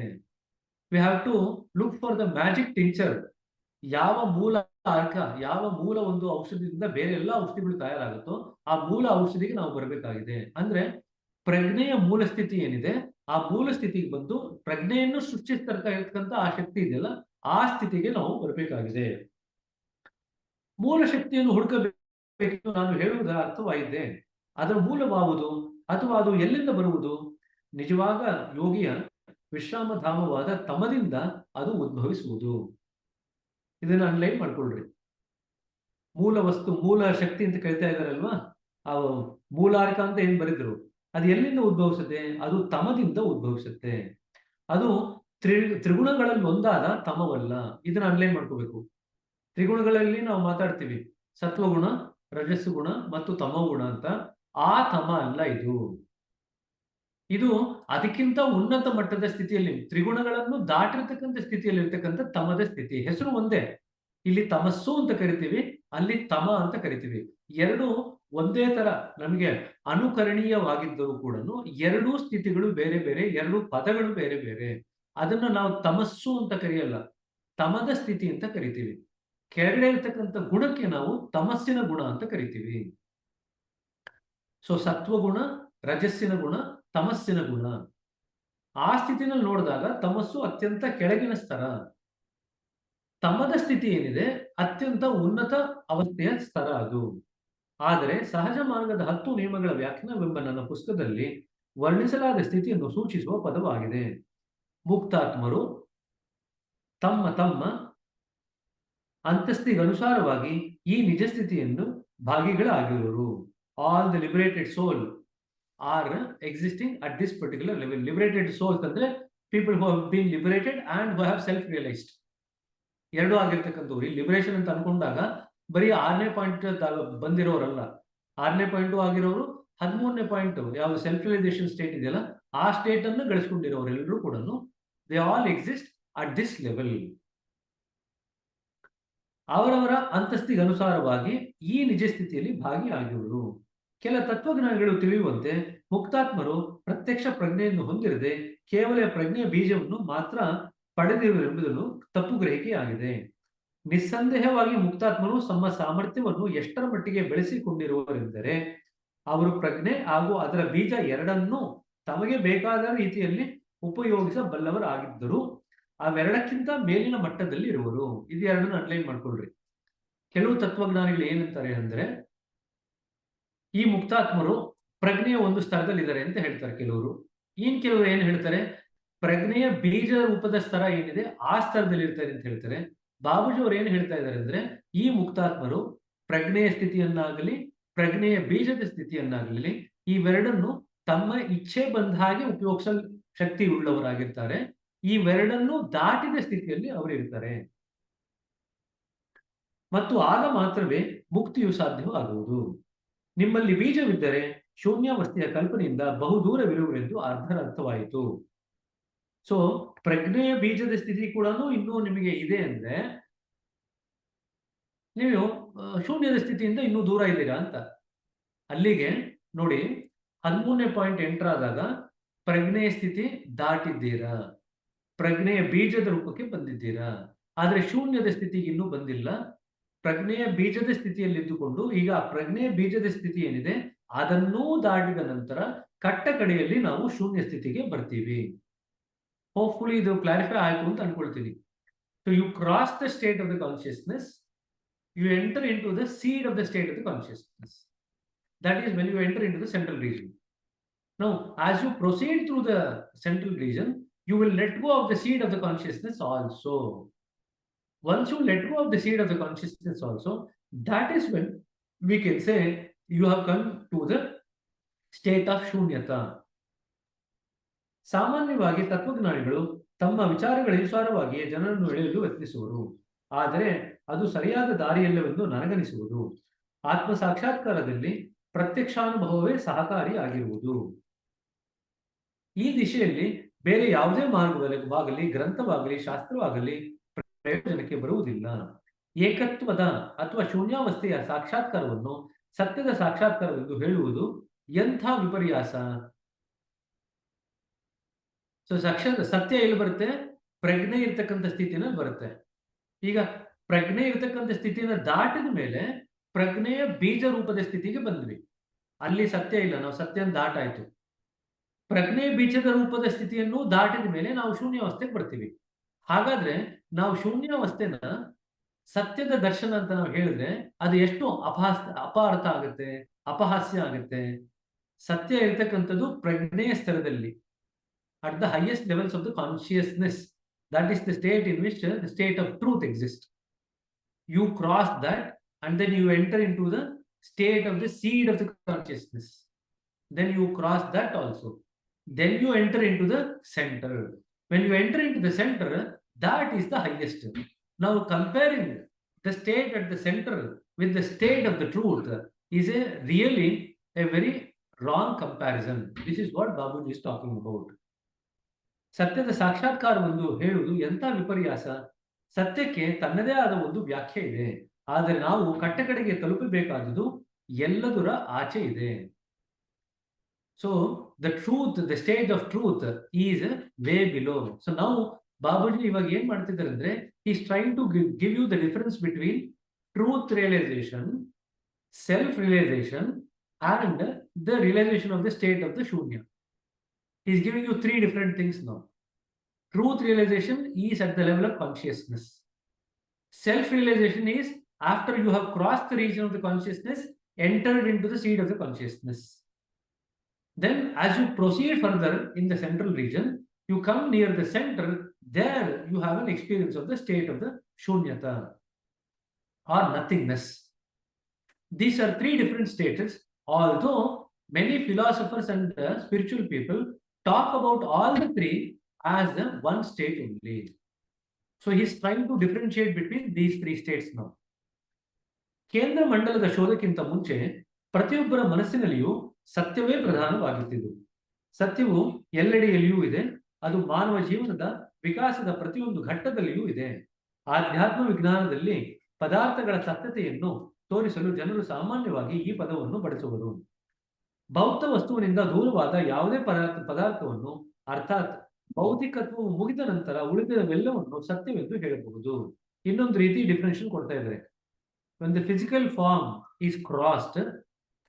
We have to look for the magic tincture. ಯಾವ ಮೂಲ ಅರ್ಕ ಯಾವ ಮೂಲ ಒಂದು ಔಷಧಿಯಿಂದ ಬೇರೆ ಎಲ್ಲ ಔಷಧಿಗಳು ತಯಾರಾಗುತ್ತೋ ಆ ಮೂಲ ಔಷಧಿಗೆ ನಾವು ಬರಬೇಕಾಗಿದೆ. ಅಂದ್ರೆ ಪ್ರಜ್ಞೆಯ ಮೂಲ ಸ್ಥಿತಿ ಏನಿದೆ ಆ ಮೂಲ ಸ್ಥಿತಿಗೆ ಬಂದು ಪ್ರಜ್ಞೆಯನ್ನು ಸೃಷ್ಟಿಸ್ತರ್ಕ ಇರ್ತಕ್ಕಂಥ ಆ ಶಕ್ತಿ ಇದೆಯಲ್ಲ ಆ ಸ್ಥಿತಿಗೆ ನಾವು ಬರಬೇಕಾಗಿದೆ. ಮೂಲ ಶಕ್ತಿಯನ್ನು ಹುಡುಕಬೇಕು ನಾನು ಹೇಳುವುದರ ಅರ್ಥವಾಗಿದೆ. ಅದರ ಮೂಲವಾವುದು ಅಥವಾ ಅದು ಎಲ್ಲಿಂದ ಬರುವುದು? ನಿಜವಾಗ ಯೋಗಿಯ ವಿಶ್ರಾಮಧಾಮವಾದ ತಮದಿಂದ ಅದು ಉದ್ಭವಿಸುವುದು. ಇದನ್ನ ಅನ್ಲೈನ್ ಮಾಡ್ಕೊಳ್ರಿ. ಮೂಲ ವಸ್ತು ಮೂಲ ಶಕ್ತಿ ಅಂತ ಕರಿತಾ ಇದಾರಲ್ವಾ, ಆ ಮೂಲಾರ್ಕ ಅಂತ ಏನ್ ಬರೆದ್ರು ಅದು ಎಲ್ಲಿಂದ ಉದ್ಭವಿಸುತ್ತೆ? ಅದು ತಮದಿಂದ ಉದ್ಭವಿಸುತ್ತೆ. ಅದು ತ್ರಿಗುಣಗಳಲ್ಲಿ ಒಂದಾದ ತಮವಲ್ಲ. ಇದನ್ನ ಅನ್ಲೈನ್ ಮಾಡ್ಕೋಬೇಕು. ತ್ರಿಗುಣಗಳಲ್ಲಿ ನಾವು ಮಾತಾಡ್ತೀವಿ ಸತ್ವಗುಣ, ರಜಸ್ಸು ಗುಣ ಮತ್ತು ತಮೋಗುಣ ಅಂತ. ಆ ತಮ ಅಲ್ಲ ಇದು. ಇದು ಅದಕ್ಕಿಂತ ಉನ್ನತ ಮಟ್ಟದ ಸ್ಥಿತಿಯಲ್ಲಿ ತ್ರಿಗುಣಗಳನ್ನು ದಾಟಿರ್ತಕ್ಕಂಥ ಸ್ಥಿತಿಯಲ್ಲಿ ಇರ್ತಕ್ಕಂಥ ತಮದ ಸ್ಥಿತಿ. ಹೆಸರು ಒಂದೇ. ಇಲ್ಲಿ ತಮಸ್ಸು ಅಂತ ಕರಿತೀವಿ, ಅಲ್ಲಿ ತಮ ಅಂತ ಕರಿತೀವಿ. ಎರಡು ಒಂದೇ ತರ ನಮಗೆ ಅನುಕರಣೀಯವಾಗಿದ್ದರೂ ಕೂಡ ಎರಡೂ ಸ್ಥಿತಿಗಳು ಬೇರೆ ಬೇರೆ, ಎರಡು ಪದಗಳು ಬೇರೆ ಬೇರೆ. ಅದನ್ನ ನಾವು ತಮಸ್ಸು ಅಂತ ಕರೆಯಲ್ಲ, ತಮದ ಸ್ಥಿತಿ ಅಂತ ಕರಿತೀವಿ. ಕೆಳಗಡೆ ಇರ್ತಕ್ಕಂಥ ಗುಣಕ್ಕೆ ನಾವು ತಮಸ್ಸಿನ ಗುಣ ಅಂತ ಕರಿತೀವಿ. ಸೊ ಸತ್ವಗುಣ, ರಜಸ್ಸಿನ ಗುಣ, ತಮಸ್ಸಿನ ಗುಣ. ಆ ಸ್ಥಿತಿನಲ್ಲಿ ನೋಡಿದಾಗ ತಮಸ್ಸು ಅತ್ಯಂತ ಕೆಳಗಿನ ಸ್ತರ, ತಮದ ಸ್ಥಿತಿ ಏನಿದೆ ಅತ್ಯಂತ ಉನ್ನತ ಅವಸ್ಥೆಯ ಸ್ತರ ಅದು. ಆದರೆ ಸಹಜ ಮಾರ್ಗದ 10 ನಿಯಮಗಳ ವ್ಯಾಖ್ಯಾನವೆಂಬ ನನ್ನ ಪುಸ್ತಕದಲ್ಲಿ ವರ್ಣಿಸಲಾದ ಸ್ಥಿತಿಯನ್ನು ಸೂಚಿಸುವ ಪದವಾಗಿದೆ. ಮುಕ್ತಾತ್ಮರು ತಮ್ಮ ತಮ್ಮ ಅಂತಸ್ತಿಗನುಸಾರವಾಗಿ ಈ ನಿಜ ಸ್ಥಿತಿಯನ್ನು ಭಾಗಿಗಳಾಗಿರುವರು. All the liberated soul are existing at this particular level. Liberated souls ಅಂದ್ರೆ people who have been liberated and who have self realized. ಎರಡು ಆಗಿರ್ತಕ್ಕಂಥವ್ರು. ಈ ಲಿಬರೇಷನ್ ಅಂತ ಅನ್ಕೊಂಡಾಗ ಬರೀ 6ನೇ ಪಾಯಿಂಟ್ ಬಂದಿರೋರಲ್ಲ, 6ನೇ ಪಾಯಿಂಟು ಆಗಿರೋರು, 13ನೇ ಪಾಯಿಂಟ್ ಯಾವ ಸೆಲ್ಫ್ ರಿಯಲೈಸೇಷನ್ ಸ್ಟೇಟ್ ಇದೆಯಲ್ಲ ಆ ಸ್ಟೇಟ್ ಅನ್ನು ಗಳಿಸ್ಕೊಂಡಿರೋರು ಎಲ್ಲರೂ ಕೂಡ they all exist at this level. ಅವರವರ ಅಂತಸ್ತಿಗೆ ಅನುಸಾರವಾಗಿ ಈ ನಿಜ ಸ್ಥಿತಿಯಲ್ಲಿ ಭಾಗಿಯಾಗಿರುವರು. ಕೆಲ ತತ್ವಜ್ಞಾನಿಗಳು ತಿಳಿಯುವಂತೆ ಮುಕ್ತಾತ್ಮರು ಪ್ರತ್ಯಕ್ಷ ಪ್ರಜ್ಞೆಯನ್ನು ಹೊಂದಿರದೆ ಕೇವಲ ಪ್ರಜ್ಞೆಯ ಬೀಜವನ್ನು ಮಾತ್ರ ಪಡೆದಿರುವುದೆಂಬುದನ್ನು ತಪ್ಪು ಗ್ರಹಿಕೆಯಾಗಿದೆ. ನಿಸ್ಸಂದೇಹವಾಗಿ ಮುಕ್ತಾತ್ಮರು ತಮ್ಮ ಸಾಮರ್ಥ್ಯವನ್ನು ಎಷ್ಟರ ಮಟ್ಟಿಗೆ ಬೆಳೆಸಿಕೊಂಡಿರುವರೆಂದರೆ ಅವರು ಪ್ರಜ್ಞೆ ಹಾಗೂ ಅದರ ಬೀಜ ಎರಡನ್ನೂ ತಮಗೆ ಬೇಕಾದ ರೀತಿಯಲ್ಲಿ ಉಪಯೋಗಿಸಬಲ್ಲವರಾಗಿದ್ದರು ಅವೆರಡಕ್ಕಿಂತ ಮೇಲಿನ ಮಟ್ಟದಲ್ಲಿ ಇರುವರು. ಇದು ಎರಡನ್ನು ಅನ್ಲೈನ್ ಮಾಡ್ಕೊಳ್ರಿ. ಕೆಲವು ತತ್ವಜ್ಞಾನಿಗಳು ಏನಂತಾರೆ ಅಂದ್ರೆ ಈ ಮುಕ್ತಾತ್ಮರು ಪ್ರಜ್ಞೆಯ ಒಂದು ಸ್ತರದಲ್ಲಿದ್ದಾರೆ ಅಂತ ಹೇಳ್ತಾರೆ ಕೆಲವರು. ಕೆಲವರು ಏನ್ ಹೇಳ್ತಾರೆ, ಪ್ರಜ್ಞೆಯ ಬೀಜ ರೂಪದ ಸ್ತರ ಏನಿದೆ ಆ ಸ್ತರದಲ್ಲಿ ಇರ್ತಾರೆ ಅಂತ ಹೇಳ್ತಾರೆ. ಬಾಬೂಜಿ ಅವರು ಏನ್ ಹೇಳ್ತಾ ಇದ್ದಾರೆ ಅಂದ್ರೆ ಈ ಮುಕ್ತಾತ್ಮರು ಪ್ರಜ್ಞೆಯ ಸ್ಥಿತಿಯನ್ನಾಗಲಿ ಪ್ರಜ್ಞೆಯ ಬೀಜದ ಸ್ಥಿತಿಯನ್ನಾಗಲಿ ಇವೆರಡನ್ನು ತಮ್ಮ ಇಚ್ಛೆ ಬಂದ ಹಾಗೆ ಉಪಯೋಗಿಸಲು ಶಕ್ತಿ ಉಳ್ಳವರಾಗಿರ್ತಾರೆ. ಇವೆರಡನ್ನು ದಾಟಿದ ಸ್ಥಿತಿಯಲ್ಲಿ ಅವರು ಇರ್ತಾರೆ ಮತ್ತು ಆಗ ಮಾತ್ರವೇ ಮುಕ್ತಿಯು ಸಾಧ್ಯವಾಗುವುದು. ನಿಮ್ಮಲ್ಲಿ ಬೀಜವಿದ್ದರೆ ಶೂನ್ಯಾವಸ್ಥೆಯ ಕಲ್ಪನೆಯಿಂದ ಬಹುದೂರವಿರುವುದೆಂದು ಅರ್ಥವಾಯಿತು. ಸೊ ಪ್ರಜ್ಞೆಯ ಬೀಜದ ಸ್ಥಿತಿ ಕೂಡ ಇನ್ನೂ ನಿಮಗೆ ಇದೆ ಅಂದ್ರೆ ನೀವು ಶೂನ್ಯದ ಸ್ಥಿತಿಯಿಂದ ಇನ್ನೂ ದೂರ ಇದ್ದೀರಾ ಅಂತ. ಅಲ್ಲಿಗೆ ನೋಡಿ 13ನೇ ಪಾಯಿಂಟ್ ಎಂಟರ್ ಆದಾಗ ಪ್ರಜ್ಞೆಯ ಸ್ಥಿತಿ ದಾಟಿದ್ದೀರಾ, ಪ್ರಜ್ಞೆಯ ಬೀಜದ ರೂಪಕ್ಕೆ ಬಂದಿದ್ದೀರಾ. ಆದ್ರೆ ಶೂನ್ಯದ ಸ್ಥಿತಿಗೆ ಇನ್ನೂ ಬಂದಿಲ್ಲ. ಪ್ರಜ್ಞೆಯ ಬೀಜದ ಸ್ಥಿತಿಯಲ್ಲಿದ್ದುಕೊಂಡು ಈಗ ಪ್ರಜ್ಞೆಯ ಬೀಜದ ಸ್ಥಿತಿ ಏನಿದೆ ಅದನ್ನೂ ದಾಟಿದ ನಂತರ ಕಟ್ಟ ಕಡೆಯಲ್ಲಿ ನಾವು ಶೂನ್ಯ ಸ್ಥಿತಿಗೆ ಬರ್ತೀವಿ. ಹೋಪ್ಫುಲಿ ಇದು ಕ್ಲಾರಿಫೈ ಆಯ್ತು ಅಂತ ಅನ್ಕೊಳ್ತೀನಿ. So you cross the state of the consciousness, you enter into the seed of the state of the consciousness. That is when you enter into the central region. Now, as you proceed through the central region, you will let go of the seed of the consciousness also. Once you let go of the seed of the consciousness also, that is when we can say you have come to the state of shunyata. ಸಾಮಾನ್ಯವಾಗಿ ತತ್ವಜ್ಞಾನಿಗಳು ತಮ್ಮ ವಿಚಾರಗಳ ಅನುಸಾರವಾಗಿ ಜನರನ್ನು ಎಳೆಯಲು ಯತ್ನಿಸುವರು. ಆದರೆ ಅದು ಸರಿಯಾದ ದಾರಿಯಲ್ಲವೆಂದು ನನಗನಿಸುವುದು. ಆತ್ಮ ಸಾಕ್ಷಾತ್ಕಾರದಲ್ಲಿ ಪ್ರತ್ಯಕ್ಷಾನುಭವವೇ ಸಹಕಾರಿಯಾಗಿರುವುದು. ಈ ದಿಶೆಯಲ್ಲಿ ಬೇರೆ ಯಾವುದೇ ಮಾರ್ಗವಾಗಲಿ ಗ್ರಂಥವಾಗಲಿ ಶಾಸ್ತ್ರವಾಗಲಿ ಪ್ರಯೋಜನಕ್ಕೆ ಬರುವುದಿಲ್ಲ. ಏಕತ್ವದ ಅಥವಾ ಶೂನ್ಯಾವಸ್ಥೆಯ ಸಾಕ್ಷಾತ್ಕಾರವನ್ನು ಸತ್ಯದ ಸಾಕ್ಷಾತ್ಕಾರವೆಂದು ಹೇಳುವುದು ಎಂಥ ವಿಪರ್ಯಾಸ. ಸೊ ಸತ್ಯ ಎಲ್ಲಿ ಬರುತ್ತೆ? ಪ್ರಜ್ಞೆ ಇರ್ತಕ್ಕಂಥ ಸ್ಥಿತಿನಲ್ಲಿ ಬರುತ್ತೆ. ಈಗ ಪ್ರಜ್ಞೆ ಇರತಕ್ಕಂಥ ಸ್ಥಿತಿಯನ್ನು ದಾಟಿದ ಮೇಲೆ ಪ್ರಜ್ಞೆಯ ಬೀಜ ರೂಪದ ಸ್ಥಿತಿಗೆ ಬಂದ್ವಿ. ಅಲ್ಲಿ ಸತ್ಯ ಇಲ್ಲ, ನಾವು ಸತ್ಯನ ದಾಟಾಯ್ತು. ಪ್ರಜ್ಞೆ ಬೀಜದ ರೂಪದ ಸ್ಥಿತಿಯನ್ನು ದಾಟಿದ ಮೇಲೆ ನಾವು ಶೂನ್ಯಾವಸ್ಥೆಗೆ ಬರ್ತೀವಿ. ಹಾಗಾದ್ರೆ ನಾವು ಶೂನ್ಯಾವಸ್ಥೆನ ಸತ್ಯದ ದರ್ಶನ ಅಂತ ನಾವು ಹೇಳಿದ್ರೆ ಅದು ಎಷ್ಟು ಅಪಾರ್ಥ ಆಗುತ್ತೆ, ಅಪಹಾಸ್ಯ ಆಗುತ್ತೆ. ಸತ್ಯ ಇರ್ತಕ್ಕಂಥದ್ದು ಪ್ರಜ್ಞೆಯ ಸ್ತರದಲ್ಲಿ, at the highest levels of the consciousness. That is the state in which the state of truth exists. You cross that and then you enter into the state of the seed of the consciousness. Then you cross that also. Then you enter into the center. When you enter into the center, that is the highest. Now comparing the state at the center with the state of the truth is really a very wrong comparison. This is what Babuji is talking about. ಸತ್ಯದ ಸಾಕ್ಷಾತ್ಕಾರವನ್ನು ಹೇಳುವುದು ಎಂಥ ವಿಪರ್ಯಾಸ. ಸತ್ಯಕ್ಕೆ ತನ್ನದೇ ಆದ ಒಂದು ವ್ಯಾಖ್ಯೆ ಇದೆ, ಆದರೆ ನಾವು ಕಟ್ಟಕಡೆಗೆ ತಲುಪಬೇಕಾದುದು ಎಲ್ಲದರ ಆಚೆ ಇದೆ. So the truth, the stage of truth is way below. So ನಾವು ಬಾಬುಜಿ ಇವಾಗ ಏನ್ ಮಾಡ್ತಿದ್ದಾರೆ ಅಂದ್ರೆ, is trying to give you the difference between truth realization, self realization and the realization of the state of the shunya. He is giving you three different things now. Truth realization is at the level of consciousness. Self-realization is after you have crossed the region of the consciousness, entered into the seed of the consciousness. Then as you proceed further in the central region, you come near the center, there you have an experience of the state of the shunyata or nothingness. These are three different states. Although many philosophers and spiritual people talk about all the three as one state only. So he is trying to differentiate between these three states now. ಕೇಂದ್ರ ಮಂಡಲದ ಶೋಧಕ್ಕಿಂತ ಮುಂಚೆ ಪ್ರತಿಯೊಬ್ಬರ ಮನಸ್ಸಿನಲ್ಲಿಯೂ ಸತ್ಯವೇ ಪ್ರಧಾನವಾಗಿತ್ತು. ಸತ್ಯವು ಎಲ್ಲೆಡೆಯಲ್ಲಿಯೂ ಇದೆ, ಅದು ಮಾನವ ಜೀವನದ ವಿಕಾಸದ ಪ್ರತಿಯೊಂದು ಘಟ್ಟದಲ್ಲಿಯೂ ಇದೆ. ಆಧ್ಯಾತ್ಮ ವಿಜ್ಞಾನದಲ್ಲಿ ಪದಾರ್ಥಗಳ ಸತ್ಯತೆಯನ್ನು ತೋರಿಸಲು ಜನರು ಸಾಮಾನ್ಯವಾಗಿ ಈ ಪದವನ್ನು ಬಳಸುವರು. ಭೌತ ವಸ್ತುವಿನಿಂದ ದೂರವಾದ ಯಾವುದೇ ಪದಾರ್ಥವನ್ನು, ಅರ್ಥಾತ್ ಭೌತಿಕತ್ವವು ಮುಗಿದ ನಂತರ ಉಳಿದವೆಲ್ಲವನ್ನು ಸತ್ಯವೆಂದು ಹೇಳಬಹುದು. ಇನ್ನೊಂದು ರೀತಿ ಡಿಫಿನೇಷನ್ ಕೊಡ್ತಾ ಇದ್ದಾರೆ. When the physical form is crossed,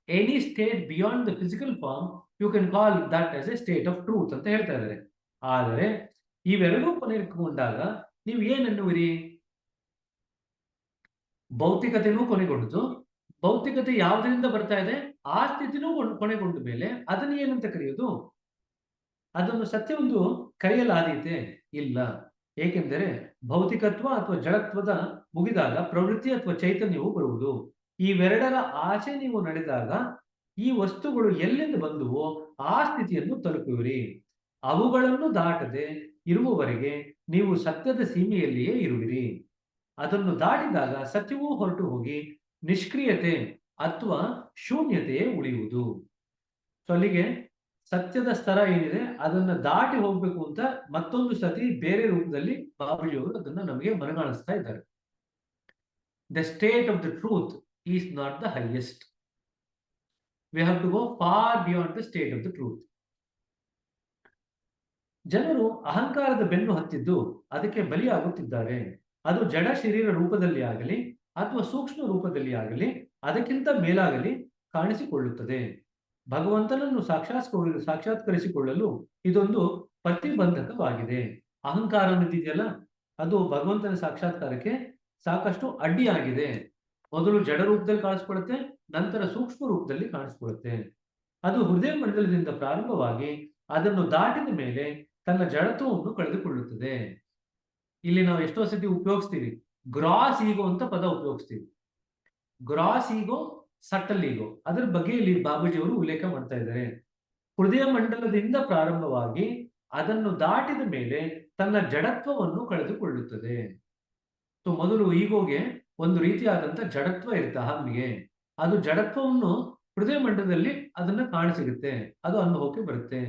any state beyond the physical form, you can call that as a state of truth ಅಂತ ಹೇಳ್ತಾ ಇದ್ದಾರೆ. ಆದರೆ ಇವೆರಡೂ ಕೊನೆಗೊಂಡಾಗ ನೀವು ಏನನ್ನುವಿರಿ? ಭೌತಿಕತೆನೂ ಕೊನೆಗೊಂಡು, ಭೌತಿಕತೆ ಯಾವುದರಿಂದ ಬರ್ತಾ ಇದೆ ಆ ಸ್ಥಿತಿನೂ ಕೊನೆಗೊಂಡ ಮೇಲೆ ಅದನ್ನು ಏನಂತ ಕರೆಯೋದು? ಅದನ್ನು ಸತ್ಯವೆಂದು ಕರೆಯಲಾದೀತೆ? ಇಲ್ಲ. ಏಕೆಂದರೆ ಭೌತಿಕತ್ವ ಅಥವಾ ಜಡತ್ವದ ಮುಗಿದಾಗ ಪ್ರವೃತ್ತಿ ಅಥವಾ ಚೈತನ್ಯವು ಬರುವುದು. ಇವೆರಡರ ಆಚೆ ನೀವು ನಡೆದಾಗ ಈ ವಸ್ತುಗಳು ಎಲ್ಲಿಂದ ಬಂದುವೋ ಆ ಸ್ಥಿತಿಯನ್ನು ತಲುಪುವಿರಿ. ಅವುಗಳನ್ನು ದಾಟದೆ ಇರುವವರೆಗೆ ನೀವು ಸತ್ಯದ ಸೀಮೆಯಲ್ಲಿಯೇ ಇರುವಿರಿ. ಅದನ್ನು ದಾಟಿದಾಗ ಸತ್ಯವೂ ಹೊರಟು ಹೋಗಿ ನಿಷ್ಕ್ರಿಯತೆ ಅಥವಾ ಶೂನ್ಯತೆಯೇ ಉಳಿಯುವುದು. ಸೊ ಅಲ್ಲಿಗೆ ಸತ್ಯದ ಸ್ತರ ಏನಿದೆ ಅದನ್ನ ದಾಟಿ ಹೋಗ್ಬೇಕು ಅಂತ ಮತ್ತೊಂದು ಸತಿ ಬೇರೆ ರೂಪದಲ್ಲಿ ಬಾಬುಜಿಯವರು ಅದನ್ನ ನಮಗೆ ಮನಗಾಣಿಸ್ತಾ ಇದ್ದಾರೆ. The state of the truth is not the highest. We have to go for beyond the state of the truth. ಜನರು ಅಹಂಕಾರದ ಬೆನ್ನು ಹತ್ತಿದ್ದು ಅದಕ್ಕೆ ಬಲಿಯಾಗುತ್ತಿದ್ದಾರೆ. ಅದು ಜಡ ಶರೀರ ರೂಪದಲ್ಲಿ ಆಗಲಿ ಅಥವಾ ಸೂಕ್ಷ್ಮ ರೂಪದಲ್ಲಿ ಆಗಲಿ ಅದಕ್ಕಿಂತ ಮೇಲಾಗಲಿ ಕಾಣಿಸಿಕೊಳ್ಳುತ್ತದೆ. ಭಗವಂತನನ್ನು ಸಾಕ್ಷಾತ್ಕರಿಸಿಕೊಳ್ಳಲು ಇದೊಂದು ಪ್ರತಿಬಂಧಕವಾಗಿದೆ. ಅಹಂಕಾರ ಅನ್ನೋದಿದೆಯಲ್ಲ, ಅದು ಭಗವಂತನ ಸಾಕ್ಷಾತ್ಕಾರಕ್ಕೆ ಸಾಕಷ್ಟು ಅಡ್ಡಿಯಾಗಿದೆ. ಮೊದಲು ಜಡ ರೂಪದಲ್ಲಿ ಕಾಣಿಸ್ಕೊಳ್ಳುತ್ತೆ, ನಂತರ ಸೂಕ್ಷ್ಮ ರೂಪದಲ್ಲಿ ಕಾಣಿಸ್ಕೊಳ್ಳುತ್ತೆ. ಅದು ಹೃದಯ ಮಂಡಲದಿಂದ ಪ್ರಾರಂಭವಾಗಿ ಅದನ್ನು ದಾಟಿದ ಮೇಲೆ ತನ್ನ ಜಡತ್ವವನ್ನು ಕಳೆದುಕೊಳ್ಳುತ್ತದೆ. ಇಲ್ಲಿ ನಾವು ಎಷ್ಟೋ ಸತಿ ಉಪಯೋಗಿಸ್ತೀವಿ, ಗ್ರಾಸ್ ಈಗೋ ಅಂತ ಪದ ಉಪಯೋಗಿಸ್ತೀವಿ. ಗ್ರಾಸ್ ಈಗೋ, ಸಟಲ್ ಈಗೋ, ಅದರ ಬಗ್ಗೆ ಇಲ್ಲಿ ಬಾಬುಜಿ ಅವರು ಉಲ್ಲೇಖ ಮಾಡ್ತಾ ಇದ್ದಾರೆ. ಹೃದಯ ಮಂಡಲದಿಂದ ಪ್ರಾರಂಭವಾಗಿ ಅದನ್ನು ದಾಟಿದ ಮೇಲೆ ತನ್ನ ಜಡತ್ವವನ್ನು ಕಳೆದುಕೊಳ್ಳುತ್ತದೆ. ಸೊ ಮೊದಲು ಈಗೋಗೆ ಒಂದು ರೀತಿಯಾದಂತ ಜಡತ್ವ ಇರುತ್ತೆ, ಅಹಂಗೆ. ಅದು ಜಡತ್ವವನ್ನು ಹೃದಯ ಮಂಡಲದಲ್ಲಿ ಅದನ್ನ ಕಾಣಸಿಗುತ್ತೆ, ಅದು ಅನುಭವಕ್ಕೆ ಬರುತ್ತೆ.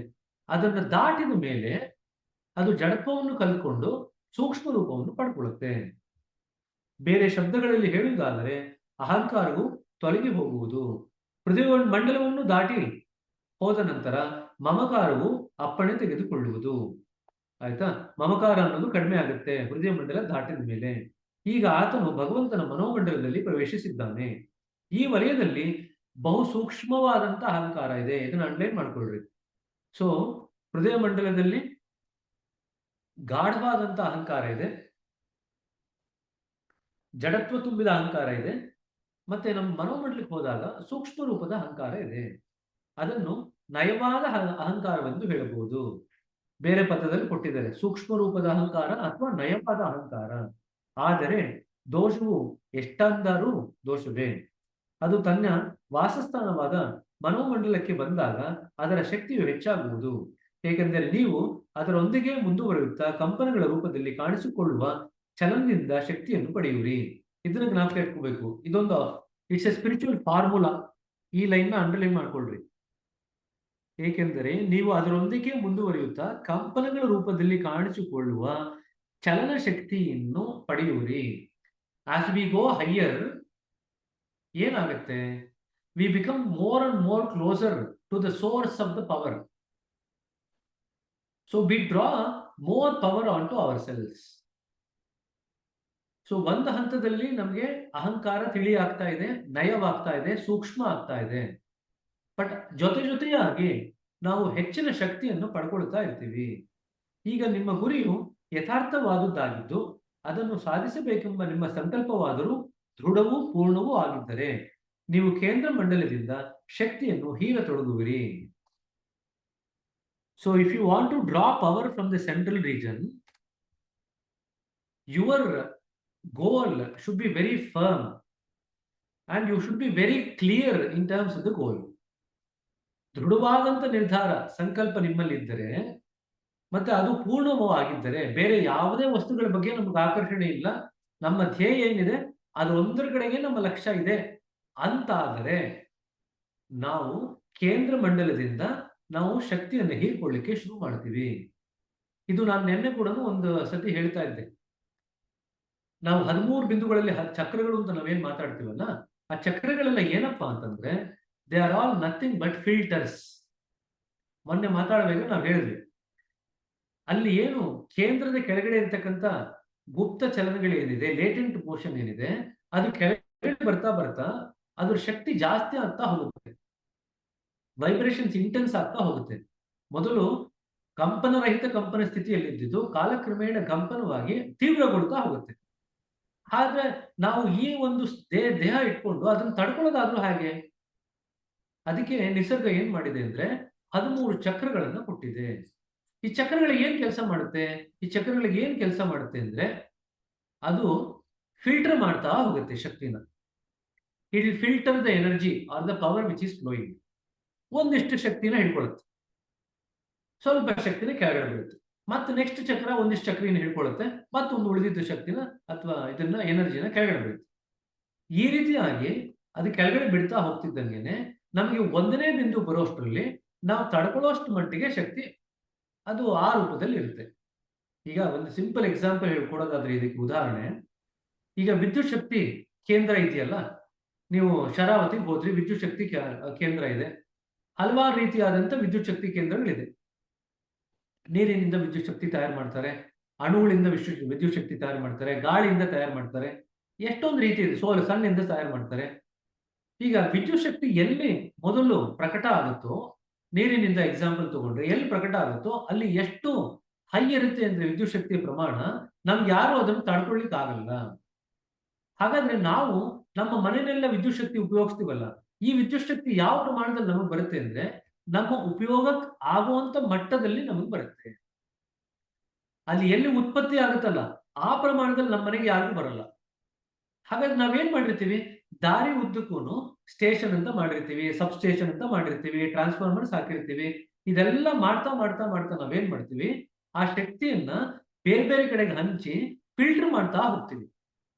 ಅದನ್ನು ದಾಟಿದ ಮೇಲೆ ಅದು ಜಡತ್ವವನ್ನು ಕಲ್ತ್ಕೊಂಡು ಸೂಕ್ಷ್ಮ ರೂಪವನ್ನು ಪಡ್ಕೊಳ್ಳುತ್ತೆ. ಬೇರೆ ಶಬ್ದಗಳಲ್ಲಿ ಹೇಳುವುದಾದರೆ ಅಹಂಕಾರವು ತೊಲಗಿ ಹೋಗುವುದು. ಹೃದಯ ಮಂಡಲವನ್ನು ದಾಟಿ ಹೋದ ನಂತರ ಮಮಕಾರವು ಅಪ್ಪಣೆ ತೆಗೆದುಕೊಳ್ಳುವುದು. ಆಯ್ತಾ? ಮಮಕಾರ ಅನ್ನೋದು ಕಡಿಮೆ ಆಗುತ್ತೆ ಹೃದಯ ಮಂಡಲ ದಾಟಿದ ಮೇಲೆ. ಈಗ ಆತನು ಭಗವಂತನ ಮನೋಮಂಡಲದಲ್ಲಿ ಪ್ರವೇಶಿಸಿದ್ದಾನೆ. ಈ ವಲಯದಲ್ಲಿ ಬಹು ಸೂಕ್ಷ್ಮವಾದಂತಹ ಅಹಂಕಾರ ಇದೆ. ಇದನ್ನ ಅಂಡರ್ಲೈನ್ ಮಾಡ್ಕೊಳ್ರಿ. ಸೊ ಹೃದಯ ಮಂಡಲದಲ್ಲಿ ಗಾಢವಾದಂತಹ ಅಹಂಕಾರ ಇದೆ, ಜಡತ್ವ ತುಂಬಿದ ಅಹಂಕಾರ ಇದೆ, ಮತ್ತೆ ನಮ್ಮ ಮನೋಮಂಡಲಕ್ಕೆ ಹೋದಾಗ ಸೂಕ್ಷ್ಮ ರೂಪದ ಅಹಂಕಾರ ಇದೆ. ಅದನ್ನು ನಯವಾದ ಅಹಂಕಾರವೆಂದು ಹೇಳಬಹುದು. ಬೇರೆ ಪದದಲ್ಲಿ ಕೊಟ್ಟಿದ್ದಾರೆ, ಸೂಕ್ಷ್ಮ ರೂಪದ ಅಹಂಕಾರ ಅಥವಾ ನಯವಾದ ಅಹಂಕಾರ. ಆದರೆ ದೋಷವು ಎಷ್ಟಂದರೂ ದೋಷವೇ. ಅದು ತನ್ನ ವಾಸಸ್ಥಾನವಾದ ಮನೋಮಂಡಲಕ್ಕೆ ಬಂದಾಗ ಅದರ ಶಕ್ತಿಯು ಹೆಚ್ಚಾಗುವುದು. ಏಕೆಂದರೆ ನೀವು ಅದರೊಂದಿಗೆ ಮುಂದುವರಿಯುತ್ತಾ ಕಂಪನಗಳ ರೂಪದಲ್ಲಿ ಕಾಣಿಸಿಕೊಳ್ಳುವ ಚಲನದಿಂದ ಶಕ್ತಿಯನ್ನು ಪಡೆಯುವಿರಿ. ಇದನ್ನ ಜ್ಞಾಪಕ ಇಟ್ಕೋಬೇಕು. ಇದೊಂದು ಇಟ್ಸ್ ಎ ಸ್ಪಿರಿಚುವಲ್ ಫಾರ್ಮುಲಾ. ಈ ಲೈನ್ ನ ಅಂಡರ್ಲೈನ್ ಮಾಡ್ಕೊಳ್ರಿ. ಏಕೆಂದರೆ ನೀವು ಅದರೊಂದಿಗೆ ಮುಂದುವರಿಯುತ್ತಾ ಕಂಪನಗಳ ರೂಪದಲ್ಲಿ ಕಾಣಿಸಿಕೊಳ್ಳುವ ಚಲನ ಶಕ್ತಿಯನ್ನು ಪಡೆಯುವಿರಿ. ಆಸ್ ವಿ ಗೋ ಹೈಯರ್ ಏನಾಗುತ್ತೆ, we become more and more closer to the source of the power. So we draw more power on to our selves. So ಒಂದು ಹಂತದಲ್ಲಿ ನಮಗೆ ಅಹಂಕಾರ ತಿಳಿ ಆಗ್ತಾ ಇದೆ, ನಯವಾಗ್ತಾ ಇದೆ, ಸೂಕ್ಷ್ಮ ಆಗ್ತಾ ಇದೆ. ಬಟ್ ಜೊತೆಯಾಗಿ ನಾವು ಹೆಚ್ಚಿನ ಶಕ್ತಿಯನ್ನು ಪಡ್ಕೊಳ್ತಾ ಇರ್ತೀವಿ. ಈಗ ನಿಮ್ಮ ಗುರಿಯು ಯಥಾರ್ಥವಾದುದಾಗಿದ್ದು ಅದನ್ನು ಸಾಧಿಸಬೇಕೆಂಬ ನಿಮ್ಮ ಸಂಕಲ್ಪವಾದರೂ ದೃಢವೂ ಪೂರ್ಣವೂ ಆಗಿದ್ದರೆ ನೀವು ಕೇಂದ್ರ ಮಂಡಲದಿಂದ ಶಕ್ತಿಯನ್ನು ಹೀರತೊಡಗುವಿರಿ. So if you want to draw power from the central region, your goal should be very firm and you should be very clear in terms of the goal. ದೃಢವಾದಂತ ನಿರ್ಧಾರ ಸಂಕಲ್ಪ ನಿಮ್ಮಲ್ಲಿದ್ದರೆ ಮತ್ತೆ ಅದು ಪೂರ್ಣವಾಗಿದ್ದರೆ, ಬೇರೆ ಯಾವುದೇ ವಸ್ತುಗಳ ಬಗ್ಗೆ ನಮಗೆ ಆಕರ್ಷಣೆ ಇಲ್ಲ, ನಮ್ಮ ಧ್ಯೇಯ ಏನಿದೆ ಅದು ಒಂದರ ಕಡೆಗೆ ನಮ್ಮ ಲಕ್ಷ್ಯ ಇದೆ ಅಂತಾದರೆ ನಾವು ಕೇಂದ್ರ ಮಂಡಲದಿಂದ ನಾವು ಶಕ್ತಿಯನ್ನು ಹೀರ್ಕೊಳ್ಳಿಕ್ಕೆ ಶುರು ಮಾಡ್ತೀವಿ. ಇದು ನಾನು ನಿನ್ನೆ ಕೂಡ ಒಂದು ಸತಿ ಹೇಳ್ತಾ ಇದ್ದೆ. ನಾವು 13 ಬಿಂದುಗಳಲ್ಲಿ ಚಕ್ರಗಳು ಅಂತ ನಾವೇನ್ ಮಾತಾಡ್ತೀವಲ್ಲ, ಆ ಚಕ್ರಗಳೆಲ್ಲ ಏನಪ್ಪಾ ಅಂತಂದ್ರೆ they are all nothing but filters. ಮೊನ್ನೆ ಮಾತಾಡಬೇಕು ನಾವು ಹೇಳಿದ್ವಿ, ಅಲ್ಲಿ ಏನು ಕೇಂದ್ರದ ಕೆಳಗಡೆ ಇರ್ತಕ್ಕಂಥ ಗುಪ್ತ ಚಲನಗಳೇನಿದೆ, ಲೇಟೆಂಟ್ ಮೋಷನ್ ಏನಿದೆ, ಅದು ಕೆಳಗಡೆ ಬರ್ತಾ ಬರ್ತಾ ಅದ್ರ ಶಕ್ತಿ ಜಾಸ್ತಿ ಆಗ್ತಾ ಹೋಗುತ್ತೆ, ವೈಬ್ರೇಷನ್ಸ್ ಇಂಟೆನ್ಸ್ ಆಗ್ತಾ ಹೋಗುತ್ತೆ. ಮೊದಲು ಕಂಪನರಹಿತ ಕಂಪನ ಸ್ಥಿತಿಯಲ್ಲಿದ್ದು ಕಾಲಕ್ರಮೇಣ ಕಂಪನವಾಗಿ ತೀವ್ರಗೊಳ್ತಾ ಹೋಗುತ್ತೆ. ಆದ್ರೆ ನಾವು ಈ ಒಂದು ದೇಹ ಇಟ್ಕೊಂಡು ಅದನ್ನ ತಡ್ಕೊಳ್ಳೋದಾದ್ರೂ ಹಾಗೆ. ಅದಕ್ಕೆ ನಿಸರ್ಗ ಏನ್ ಮಾಡಿದೆ ಅಂದ್ರೆ 13 ಚಕ್ರಗಳನ್ನ ಕೊಟ್ಟಿದೆ. ಈ ಚಕ್ರಗಳಿಗೆ ಏನ್ ಕೆಲಸ ಮಾಡುತ್ತೆ, ಈ ಚಕ್ರಗಳಿಗೆ ಏನ್ ಕೆಲಸ ಮಾಡುತ್ತೆ ಅಂದ್ರೆ ಅದು ಫಿಲ್ಟರ್ ಮಾಡ್ತಾ ಹೋಗುತ್ತೆ ಶಕ್ತಿನ. It will filter the energy are the power which is flowing. ಒಂದಿಷ್ಟು ಶಕ್ತಿನ ಹಿಡ್ಕೊಳ್ಳುತ್ತೆ, ಸ್ವಲ್ಪ ಶಕ್ತಿನ ಕೆಳಗಡೆ ಬೀಳುತ್ತೆ, ಮತ್ತೆ ನೆಕ್ಸ್ಟ್ ಚಕ್ರ ಒಂದಿಷ್ಟು ಚಕ್ರಿನ ಹಿಡ್ಕೊಳ್ಳುತ್ತೆ, ಮತ್ತೊಂದು ಉಳಿದಿದ್ದ ಶಕ್ತಿನ ಅಥವಾ ಇದನ್ನ ಎನರ್ಜಿನ ಕೆಳಗಡೆ ಬೀಳುತ್ತೆ. ಈ ರೀತಿಯಾಗಿ ಅದು ಕೆಳಗಡೆ ಬಿಡ್ತಾ ಹೋಗ್ತಿದ್ದಂಗೆನೆ ನಮಗೆ ಒಂದನೇ ಬಿಂದು ಬರೋಷ್ಟರಲ್ಲಿ ನಾವು ತಡ್ಕೊಳ್ಳೋಷ್ಟು ಮಟ್ಟಿಗೆ ಶಕ್ತಿ ಅದು ಆ ರೂಪದಲ್ಲಿ ಇರುತ್ತೆ. ಈಗ ಒಂದು ಸಿಂಪಲ್ ಎಕ್ಸಾಂಪಲ್ ಹೇಳ್ಕೊಡೋದಾದ್ರೆ ಇದಕ್ಕೆ ಉದಾಹರಣೆ, ಈಗ ವಿದ್ಯುತ್ ಶಕ್ತಿ ಕೇಂದ್ರ ಇದೆಯಲ್ಲ, ನೀವು ಶರಾವತಿಗೆ ಹೋದ್ರಿ, ವಿದ್ಯುತ್ ಶಕ್ತಿ ಕೇಂದ್ರ ಇದೆ, ಹಲವಾರು ರೀತಿಯಾದಂತ ವಿದ್ಯುತ್ ಶಕ್ತಿ ಕೇಂದ್ರಗಳಿದೆ. ನೀರಿನಿಂದ ವಿದ್ಯುತ್ ಶಕ್ತಿ ತಯಾರು ಮಾಡ್ತಾರೆ, ಅಣುಗಳಿಂದ ವಿದ್ಯುತ್ ಶಕ್ತಿ ತಯಾರು ಮಾಡ್ತಾರೆ, ಗಾಳಿಯಿಂದ ತಯಾರು ಮಾಡ್ತಾರೆ, ಎಷ್ಟೊಂದು ರೀತಿ ಇದೆ, ಸಣ್ಣಿಂದ ತಯಾರು ಮಾಡ್ತಾರೆ. ಈಗ ವಿದ್ಯುತ್ ಶಕ್ತಿ ಎಲ್ಲಿ ಮೊದಲು ಪ್ರಕಟ ಆಗುತ್ತೋ, ನೀರಿನಿಂದ ಎಕ್ಸಾಂಪಲ್ ತಗೊಂಡ್ರೆ ಎಲ್ಲಿ ಪ್ರಕಟ ಆಗುತ್ತೋ ಅಲ್ಲಿ ಎಷ್ಟು ಹೈ ಇರುತ್ತೆ ಅಂದ್ರೆ ವಿದ್ಯುತ್ ಶಕ್ತಿಯ ಪ್ರಮಾಣ, ನಮ್ಗೆ ಯಾರು ಅದನ್ನು ತಡ್ಕೊಳ್ಳಿಕ್ ಆಗಲ್ಲ. ಹಾಗಾದ್ರೆ ನಾವು ನಮ್ಮ ಮನೆಯಲ್ಲೆಲ್ಲ ವಿದ್ಯುತ್ ಶಕ್ತಿ ಉಪಯೋಗಿಸ್ತೀವಲ್ಲ, ಈ ವಿದ್ಯುತ್ ಶಕ್ತಿ ಯಾವ ಪ್ರಮಾಣದಲ್ಲಿ ನಮಗೆ ಬರುತ್ತೆ ಅಂದ್ರೆ ನಮ್ಮ ಉಪಯೋಗಕ್ಕೆ ಆಗುವಂತ ಮಟ್ಟದಲ್ಲಿ ನಮಗೆ ಬರುತ್ತೆ. ಅಲ್ಲಿ ಎಲ್ಲಿ ಉತ್ಪತ್ತಿ ಆಗುತ್ತಲ್ಲ ಆ ಪ್ರಮಾಣದಲ್ಲಿ ನಮ್ಮ ಮನೆಗೆ ಯಾರಿಗೂ ಬರಲ್ಲ. ಹಾಗಾಗಿ ನಾವೇನ್ ಮಾಡಿರ್ತೀವಿ, ದಾರಿ ಉದ್ದಕ್ಕೂ ಸ್ಟೇಷನ್ ಅಂತ ಮಾಡಿರ್ತೀವಿ, ಸಬ್ ಸ್ಟೇಷನ್ ಅಂತ ಮಾಡಿರ್ತೀವಿ, ಟ್ರಾನ್ಸ್ಫಾರ್ಮರ್ಸ್ ಹಾಕಿರ್ತೀವಿ. ಇದೆಲ್ಲ ಮಾಡ್ತಾ ಮಾಡ್ತಾ ಮಾಡ್ತಾ ನಾವೇನ್ ಮಾಡ್ತೀವಿ, ಆ ಶಕ್ತಿಯನ್ನ ಬೇರೆ ಬೇರೆ ಕಡೆಗೆ ಹಂಚಿ ಫಿಲ್ಟರ್ ಮಾಡ್ತಾ ಹೋಗ್ತೀವಿ.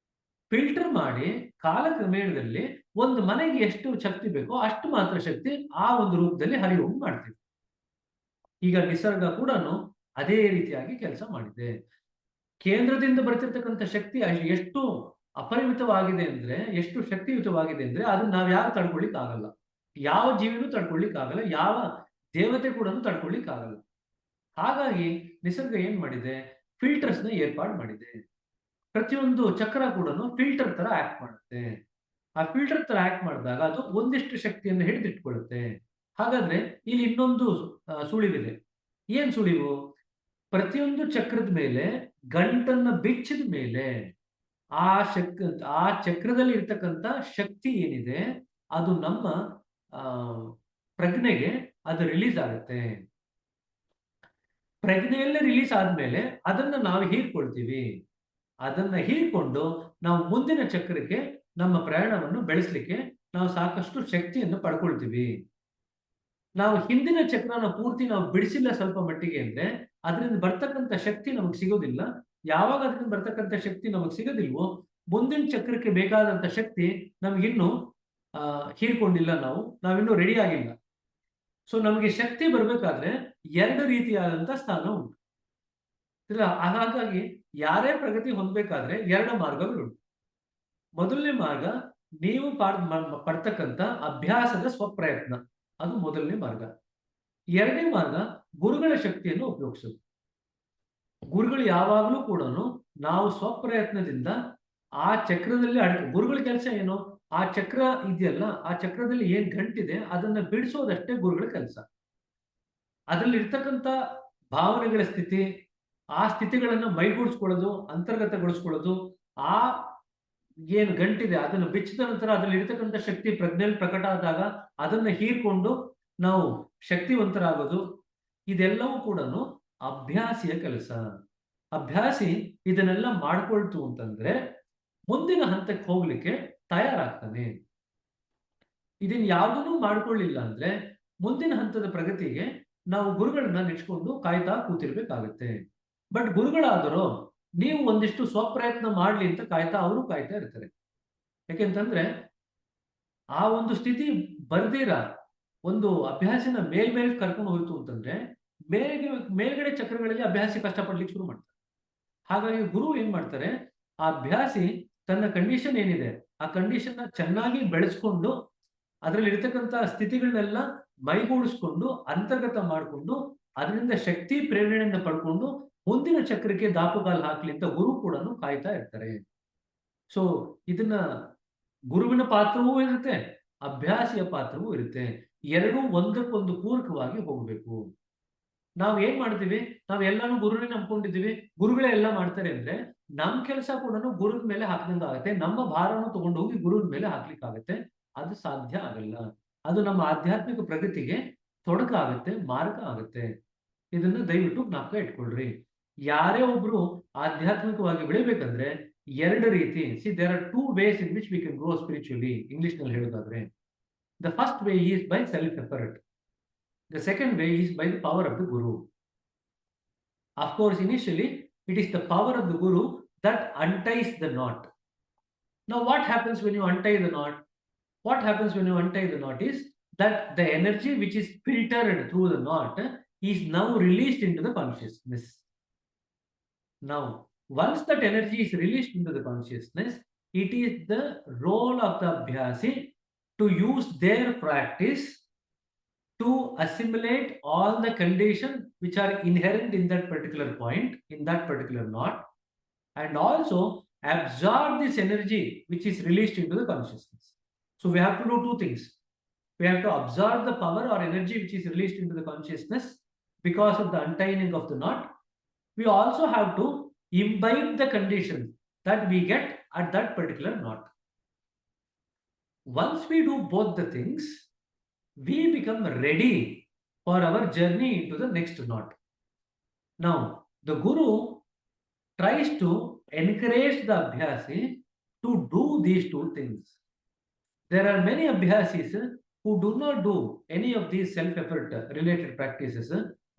ಫಿಲ್ಟರ್ ಮಾಡಿ ಕಾಲಕ್ರಮೇಣದಲ್ಲಿ ಒಂದು ಮನೆಗೆ ಎಷ್ಟು ಶಕ್ತಿ ಬೇಕೋ ಅಷ್ಟು ಮಾತ್ರ ಶಕ್ತಿ ಆ ಒಂದು ರೂಪದಲ್ಲಿ ಹರಿಯೋಂಗ್ ಮಾಡ್ತೀವಿ. ಈಗ ನಿಸರ್ಗ ಕೂಡ ಅದೇ ರೀತಿಯಾಗಿ ಕೆಲಸ ಮಾಡಿದೆ. ಕೇಂದ್ರದಿಂದ ಬರ್ತಿರ್ತಕ್ಕಂಥ ಶಕ್ತಿ ಎಷ್ಟು ಅಪರಿಮಿತವಾಗಿದೆ ಅಂದ್ರೆ, ಎಷ್ಟು ಶಕ್ತಿಯುತವಾಗಿದೆ ಅಂದ್ರೆ ಅದನ್ನ ನಾವ್ ಯಾರು ತಡ್ಕೊಳ್ಳಿಕ್ ಆಗಲ್ಲ. ಯಾವ ಜೀವಿನೂ ತಡ್ಕೊಳ್ಳಿಕ್ ಆಗಲ್ಲ, ಯಾವ ದೇವತೆ ಕೂಡ ತಡ್ಕೊಳ್ಳಿಕ್ ಆಗಲ್ಲ. ಹಾಗಾಗಿ ನಿಸರ್ಗ ಏನ್ ಮಾಡಿದೆ, ಫಿಲ್ಟರ್ಸ್ ನ ಏರ್ಪಾಡು ಮಾಡಿದೆ. ಪ್ರತಿಯೊಂದು ಚಕ್ರ ಕೂಡ ಫಿಲ್ಟರ್ ತರ ಆಕ್ಟ್ ಮಾಡುತ್ತೆ. ಆ ಫಿಲ್ಟರ್ ತರ ಆಕ್ಟ್ ಮಾಡಿದಾಗ ಅದು ಒಂದಿಷ್ಟು ಶಕ್ತಿಯನ್ನು ಹಿಡಿದಿಟ್ಕೊಳ್ಳುತ್ತೆ. ಹಾಗಾದ್ರೆ ಇಲ್ಲಿ ಇನ್ನೊಂದು ಸುಳಿವಿದೆ. ಏನ್ ಸುಳಿವು? ಪ್ರತಿಯೊಂದು ಚಕ್ರದ ಮೇಲೆ ಗಂಟನ್ನ ಬಿಚ್ಚಿದ ಮೇಲೆ ಆ ಚಕ್ರದಲ್ಲಿ ಇರ್ತಕ್ಕಂಥ ಶಕ್ತಿ ಏನಿದೆ ಅದು ನಮ್ಮ ಪ್ರಜ್ಞೆಗೆ ಅದು ರಿಲೀಸ್ ಆಗುತ್ತೆ. ಪ್ರಜ್ಞೆಯಲ್ಲೇ ರಿಲೀಸ್ ಆದ್ಮೇಲೆ ಅದನ್ನ ನಾವು ಹೀರ್ಕೊಳ್ತೀವಿ. ಅದನ್ನ ಹೀರ್ಕೊಂಡು ನಾವು ಮುಂದಿನ ಚಕ್ರಕ್ಕೆ ನಮ್ಮ ಪ್ರಯಾಣವನ್ನು ಬೆಳೆಸಲಿಕ್ಕೆ ನಾವು ಸಾಕಷ್ಟು ಶಕ್ತಿಯನ್ನು ಪಡ್ಕೊಳ್ತೀವಿ. ನಾವು ಹಿಂದಿನ ಚಕ್ರನ ಪೂರ್ತಿ ನಾವು ಬಿಡಿಸಿಲ್ಲ ಸ್ವಲ್ಪ ಮಟ್ಟಿಗೆ ಅಂದ್ರೆ ಅದರಿಂದ ಬರ್ತಕ್ಕಂಥ ಶಕ್ತಿ ನಮಗೆ ಸಿಗೋದಿಲ್ಲ. ಯಾವಾಗ ಅದರಿಂದ ಬರ್ತಕ್ಕಂಥ ಶಕ್ತಿ ನಮಗೆ ಸಿಗೋದಿಲ್ವೋ ಮುಂದಿನ ಚಕ್ರಕ್ಕೆ ಬೇಕಾದಂತ ಶಕ್ತಿ ನಮಗಿನ್ನು ಹೀರ್ಕೊಂಡಿಲ್ಲ, ನಾವಿನ್ನೂ ರೆಡಿ ಆಗಿಲ್ಲ. ಸೊ ನಮಗೆ ಶಕ್ತಿ ಬರ್ಬೇಕಾದ್ರೆ 2 ರೀತಿಯಾದಂತ ಸ್ಥಾನ ಉಂಟು. ಹಾಗಾಗಿ ಯಾರೇ ಪ್ರಗತಿ ಹೊಂದಬೇಕಾದ್ರೆ 2 ಮಾರ್ಗಗಳುಂಟು. ಮೊದಲನೇ ಮಾರ್ಗ ನೀವು ಪಡ್ತಕ್ಕಂಥ ಅಭ್ಯಾಸದ ಸ್ವಪ್ರಯತ್ನ, ಅದು ಮೊದಲನೇ ಮಾರ್ಗ. 2ನೇ ಮಾರ್ಗ ಗುರುಗಳ ಶಕ್ತಿಯನ್ನು ಉಪಯೋಗಿಸೋದು. ಗುರುಗಳು ಯಾವಾಗಲೂ ಕೂಡ ನಾವು ಸ್ವಪ್ರಯತ್ನದಿಂದ ಆ ಚಕ್ರದಲ್ಲಿ ಗುರುಗಳ ಕೆಲಸ ಏನು? ಆ ಚಕ್ರ ಇದೆಯಲ್ಲ, ಆ ಚಕ್ರದಲ್ಲಿ ಏನ್ ಗಂಟಿದೆ ಅದನ್ನ ಬಿಡಿಸೋದಷ್ಟೇ ಗುರುಗಳ ಕೆಲಸ. ಅದರಲ್ಲಿ ಇರ್ತಕ್ಕಂಥ ಭಾವನೆಗಳ ಸ್ಥಿತಿ, ಆ ಸ್ಥಿತಿಗಳನ್ನ ಮೈಗೂಡಿಸ್ಕೊಳ್ಳೋದು, ಅಂತರ್ಗತಗೊಳಿಸ್ಕೊಳ್ಳೋದು, ಆ ಏನು ಗಂಟಿದೆ ಅದನ್ನು ಬಿಚ್ಚಿದ ನಂತರ ಅದರಲ್ಲಿ ಇರ್ತಕ್ಕಂಥ ಶಕ್ತಿ ಪ್ರಜ್ಞೆಯಲ್ಲಿ ಪ್ರಕಟ ಆದಾಗ ಅದನ್ನ ಹೀರ್ಕೊಂಡು ನಾವು ಶಕ್ತಿವಂತರಾಗೋದು, ಇದೆಲ್ಲವೂ ಕೂಡ ಅಭ್ಯಾಸಿಯ ಕೆಲಸ. ಅಭ್ಯಾಸಿ ಇದನ್ನೆಲ್ಲ ಮಾಡ್ಕೊಳ್ತು ಅಂತಂದ್ರೆ ಮುಂದಿನ ಹಂತಕ್ಕೆ ಹೋಗ್ಲಿಕ್ಕೆ ತಯಾರಾಗ್ತಾನೆ. ಇದನ್ನ ಯಾವುದನ್ನು ಮಾಡ್ಕೊಳ್ಳಿಲ್ಲ ಅಂದ್ರೆ ಮುಂದಿನ ಹಂತದ ಪ್ರಗತಿಗೆ ನಾವು ಗುರುಗಳನ್ನ ನೆಚ್ಕೊಂಡು ಕಾಯ್ತಾ ಕೂತಿರ್ಬೇಕಾಗತ್ತೆ. ಬಟ್ ಗುರುಗಳಾದರೂ ನೀವು ಒಂದಿಷ್ಟು ಸ್ವಪ್ರಯತ್ನ ಮಾಡ್ಲಿ ಅಂತ ಅವರು ಕಾಯ್ತಾ ಇರ್ತಾರೆ. ಯಾಕೆಂತಂದ್ರೆ ಆ ಒಂದು ಸ್ಥಿತಿ ಬರ್ದಿರ ಒಂದು ಅಭ್ಯಾಸನ ಮೇಲ್ಮೇಲೆ ಕರ್ಕೊಂಡು ಹೋಯ್ತು ಅಂತಂದ್ರೆ ಮೇಲ್ಗಡೆ ಚಕ್ರಗಳಲ್ಲಿ ಅಭ್ಯಾಸಿ ಕಷ್ಟಪಡ್ಲಿಕ್ಕೆ ಶುರು ಮಾಡ್ತಾರೆ. ಹಾಗಾಗಿ ಗುರು ಏನ್ ಮಾಡ್ತಾರೆ, ಆ ಅಭ್ಯಾಸಿ ತನ್ನ ಕಂಡೀಷನ್ ಏನಿದೆ ಆ ಕಂಡೀಷನ್ ಚೆನ್ನಾಗಿ ಬೆಳೆಸ್ಕೊಂಡು ಅದರಲ್ಲಿ ಇರ್ತಕ್ಕಂಥ ಸ್ಥಿತಿಗಳನ್ನೆಲ್ಲ ಮೈಗೂಡಿಸ್ಕೊಂಡು ಅಂತರ್ಗತ ಮಾಡಿಕೊಂಡು ಅದರಿಂದ ಶಕ್ತಿ ಪ್ರೇರಣೆಯಿಂದ ಪಡ್ಕೊಂಡು ಮುಂದಿನ ಚಕ್ರಕ್ಕೆ ದಾಪುಗಾಲು ಹಾಕ್ಲಿ ಅಂತ ಗುರು ಕೂಡ ಕಾಯ್ತಾ ಇರ್ತಾರೆ. ಸೊ ಇದನ್ನ ಗುರುವಿನ ಪಾತ್ರವೂ ಇರುತ್ತೆ, ಅಭ್ಯಾಸಿಯ ಪಾತ್ರವೂ ಇರುತ್ತೆ. ಎರಡೂ ಒಂದಕ್ಕೊಂದು ಪೂರಕವಾಗಿ ಹೋಗ್ಬೇಕು. ನಾವ್ ಏನ್ ಮಾಡ್ತೀವಿ, ನಾವೆಲ್ಲಾನು ಗುರುನೇ ನಂಬ್ಕೊಂಡಿದ್ದೀವಿ, ಗುರುಗಳೇ ಎಲ್ಲ ಮಾಡ್ತಾರೆ ಅಂದ್ರೆ ನಮ್ ಕೆಲಸ ಕೂಡ ಗುರುವಿನ ಮೇಲೆ ಹಾಕ್ದಂಗ ಆಗುತ್ತೆ. ನಮ್ಮ ಭಾರವನ್ನು ತಗೊಂಡು ಹೋಗಿ ಗುರುವಿನ ಮೇಲೆ ಹಾಕ್ಲಿಕ್ಕಾಗತ್ತೆ. ಅದು ಸಾಧ್ಯ ಆಗಲ್ಲ. ಅದು ನಮ್ಮ ಆಧ್ಯಾತ್ಮಿಕ ಪ್ರಗತಿಗೆ ತೊಡಕಾಗುತ್ತೆ, ಮಾರ್ಗ ಆಗುತ್ತೆ. ಇದನ್ನ ದಯವಿಟ್ಟು ಜ್ಞಾಪಕ ಇಟ್ಕೊಳ್ರಿ. ಯಾರೇ ಒಬ್ರು ಆಧ್ಯಾತ್ಮಿಕವಾಗಿ ಬೆಳಿಬೇಕಂದ್ರೆ 2 ರೀತಿ. There are 2 ways in which we can grow spiritually. English ನಲ್ಲಿ ಹೇಳೋದಾದ್ರೆ the first way is by self effort. The second way is by the power of the guru. Of course, initially it is the power of the guru that unties the knot. Now what happens when you untie the knot? What happens when you untie the knot is that the energy which is filtered through the knot is now released into the consciousness. Now once that energy is released into the consciousness, it is the role of the abhyasi to use their practice to assimilate all the conditions which are inherent in that particular point, in that particular knot, and also absorb this energy which is released into the consciousness. So we have to do 2 things. We have to absorb the power or energy which is released into the consciousness because of the untying of the knot. We also have to imbibe the conditions that we get at that particular knot. Once we do both the things, we become ready for our journey into the next knot. Now, the guru tries to encourage the abhyasi to do these 2 things. There are many abhyasis who do not do any of these self-effort related practices.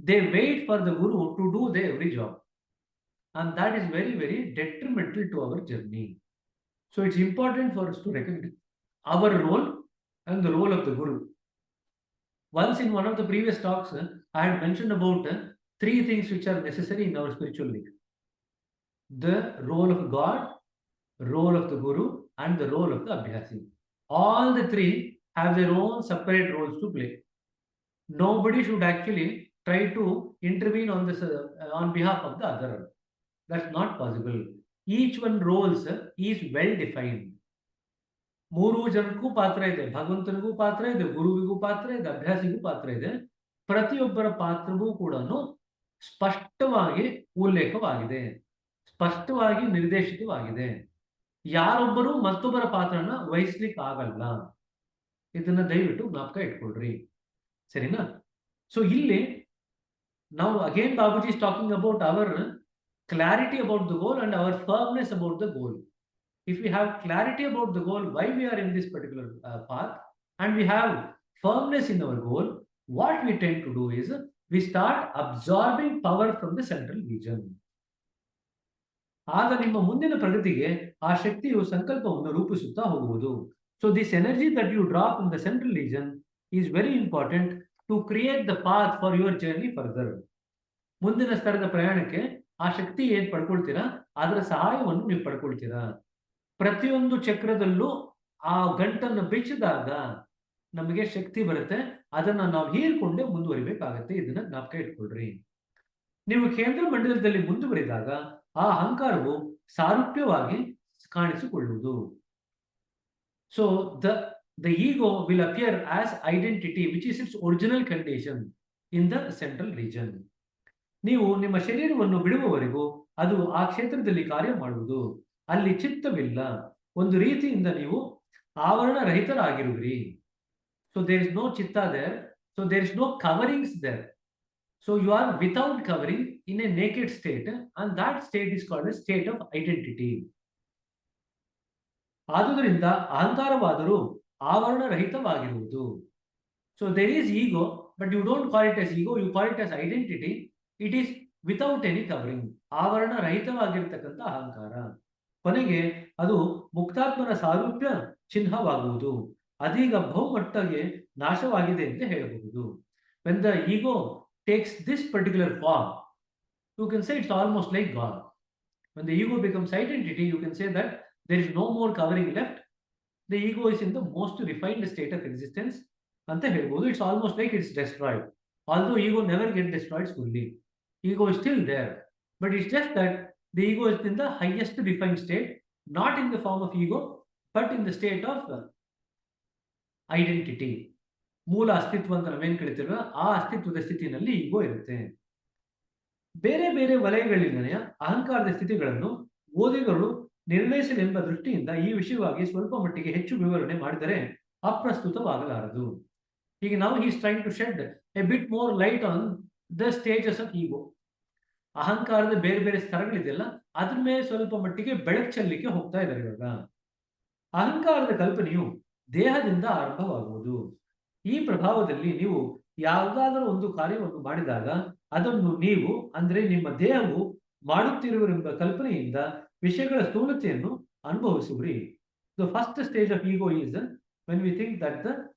They wait for the guru to do their every job. And that is very, very detrimental to our journey. So it's important for us to recognize our role and the role of the guru. Once in one of the previous talks, I had mentioned about 3 things which are necessary in our spiritual life. The role of God, role of the guru, and the role of the abhyasi. All the 3 have their own separate roles to play. Nobody should actually try to intervene on this on behalf of the other. That's not possible. Each one roles is well defined. 3 ಜನಕ್ಕೂ ಪಾತ್ರ ಇದೆ, ಭಗವಂತನಿಗೂ ಪಾತ್ರ ಇದೆ, ಗುರುವಿಗೂ ಪಾತ್ರ ಇದೆ, ಅಭ್ಯಾಸಿಗೂ ಪಾತ್ರ ಇದೆ. ಪ್ರತಿಯೊಬ್ಬರ ಪಾತ್ರವೂ ಕೂಡ ಸ್ಪಷ್ಟವಾಗಿ ಉಲ್ಲೇಖವಾಗಿದೆ, ಸ್ಪಷ್ಟವಾಗಿ ನಿರ್ದೇಶಿತವಾಗಿದೆ. ಯಾರೊಬ್ಬರು ಮತ್ತೊಬ್ಬರ ಪಾತ್ರನ ವಹಿಸ್ಲಿಕ್ಕೆ ಆಗಲ್ಲ. ಇದನ್ನ ದಯವಿಟ್ಟು ಜ್ಞಾಪಕ ಇಟ್ಕೊಳ್ರಿ, ಸರಿನಾ? ಸೊ ಇಲ್ಲಿ ನಾವು again Babuji is talking about our clarity about the goal and our firmness about the goal. If we have clarity about the goal, why we are in this particular path, and we have firmness in our goal, what we tend to do is we start absorbing power from the central region. ಆಗ ನಿಮ್ಮ ಮುಂದಿನ ಪ್ರಗತಿಗೆ ಆ ಶಕ್ತಿಯು ಸಂಕಲ್ಪವನ್ನು ರೂಪಿಸುತ್ತಾ ಹೋಗುವುದು. So this energy that you draw from the central region is very important to create the path for your journey further. ಮುಂದಿನ ಸ್ತರದ ಪ್ರಯಾಣಕ್ಕೆ ಆ ಶಕ್ತಿ ಏನ್ ಪಡ್ಕೊಳ್ತೀರಾ, ಅದರ ಸಹಾಯವನ್ನು ನೀವು ಪಡ್ಕೊಳ್ತೀರಾ. ಪ್ರತಿಯೊಂದು ಚಕ್ರದಲ್ಲೂ ಆ ಗಂಟನ್ನು ಬಿಚ್ಚಿದಾಗ ನಮಗೆ ಶಕ್ತಿ ಬರುತ್ತೆ, ಅದನ್ನ ನಾವು ಹೀರ್ಕೊಂಡೇ ಮುಂದುವರಿಬೇಕಾಗತ್ತೆ. ಇದನ್ನ ಜ್ಞಾಪಕ ಇಟ್ಕೊಳ್ರಿ. ನೀವು ಕೇಂದ್ರ ಮಂಡಲದಲ್ಲಿ ಮುಂದುವರಿದಾಗ ಆ ಅಹಂಕಾರವು ಸಾರೂಪ್ಯವಾಗಿ ಕಾಣಿಸಿಕೊಳ್ಳುವುದು. So the ego will appear as identity which is it's original condition in the central region. ನೀವು ನಿಮ್ಮ ಶರೀರವನ್ನು ಬಿಡುವವರೆಗೂ ಅದು ಆ ಕ್ಷೇತ್ರದಲ್ಲಿ ಕಾರ್ಯ ಮಾಡುವುದು. ಅಲ್ಲಿ ಚಿತ್ತವಿಲ್ಲ, ಒಂದು ರೀತಿಯಿಂದ ನೀವು ಆವರಣ ರಹಿತರಾಗಿರುವಿರಿ. So there is no chitta there, so there is no coverings there. So you are without covering in a naked state, and that state is called a state of identity. ಆದುದರಿಂದ ಅಹಂಕಾರವಾದರೂ ಆವರಣ ರಹಿತವಾಗಿರುವುದು. So there is ego, but you don't call it as ego, you call it as identity. It is without any covering, ಆವರಣ ರಹಿತವಾಗಿರ್ತಕ್ಕಂಥ ಅಹಂಕಾರ. ಕೊನೆಗೆ ಅದು ಮುಕ್ತಾತ್ಮನ ಸಾರೂಪ್ಯ ಚಿಹ್ನವಾಗುವುದು. ಅದೀಗ ಬಹುಮಟ್ಟಿಗೆ ನಾಶವಾಗಿದೆ ಅಂತ ಹೇಳಬಹುದು. When the ego takes this particular form, you can say it's almost like God. When the ego becomes identity, you can say that there is no more covering left. The ego is in the most refined state of existence ಅಂತ ಹೇಳ್ಬೋದು. It's almost like it's destroyed. Although ego never get destroyed fully. Ego is still there, but it's just that the ego is in the highest defined state, not in the form of ego, but in the state of identity. ಮೂಲ ಅಸ್ತಿತ್ವ ಅಂತ ನಾವೇನ್ ಕರಿತೀವಿ, ಆ ಅಸ್ತಿತ್ವದ ಸ್ಥಿತಿನಲ್ಲಿ ಈಗೋ ಇರುತ್ತೆ. ಬೇರೆ ಬೇರೆ ವಲಯಗಳಿಂದನೇ ಅಹಂಕಾರದ ಸ್ಥಿತಿಗಳನ್ನು ಓದಿಗರು ನಿರ್ಣಯಿಸಲೆಂಬ ದೃಷ್ಟಿಯಿಂದ ಈ ವಿಷಯವಾಗಿ ಸ್ವಲ್ಪ ಮಟ್ಟಿಗೆ ಹೆಚ್ಚು ವಿವರಣೆ ಮಾಡಿದರೆ ಅಪ್ರಸ್ತುತವಾಗಲಾರದು. ಈಗ ನಾವು he is trying to shed a bit more light on the stages of ego. ಅಹಂಕಾರದ ಬೇರೆ ಬೇರೆ ಸ್ತರಗಳಿದೆಯಲ್ಲ, ಅದ್ರ ಮೇಲೆ ಸ್ವಲ್ಪ ಮಟ್ಟಿಗೆ ಬೆಳಕು ಚೆಲ್ಲಲಿಕ್ಕೆ ಹೋಗ್ತಾ ಇದ್ದಾರೆ. ಇವಾಗ ಅಹಂಕಾರದ ಕಲ್ಪನೆಯು ದೇಹದಿಂದ ಆರಂಭವಾಗುವುದು. ಈ ಪ್ರಭಾವದಲ್ಲಿ ನೀವು ಯಾವುದಾದರೂ ಒಂದು ಕಾರ್ಯವನ್ನು ಮಾಡಿದಾಗ ಅದನ್ನು ನೀವು ಅಂದ್ರೆ ನಿಮ್ಮ ದೇಹವು ಮಾಡುತ್ತಿರುವೆಂಬ ಕಲ್ಪನೆಯಿಂದ ವಿಷಯಗಳ ಸ್ಥೂಲತೆಯನ್ನು ಅನುಭವಿಸುವಿರಿ. The first stage of ego is when we think that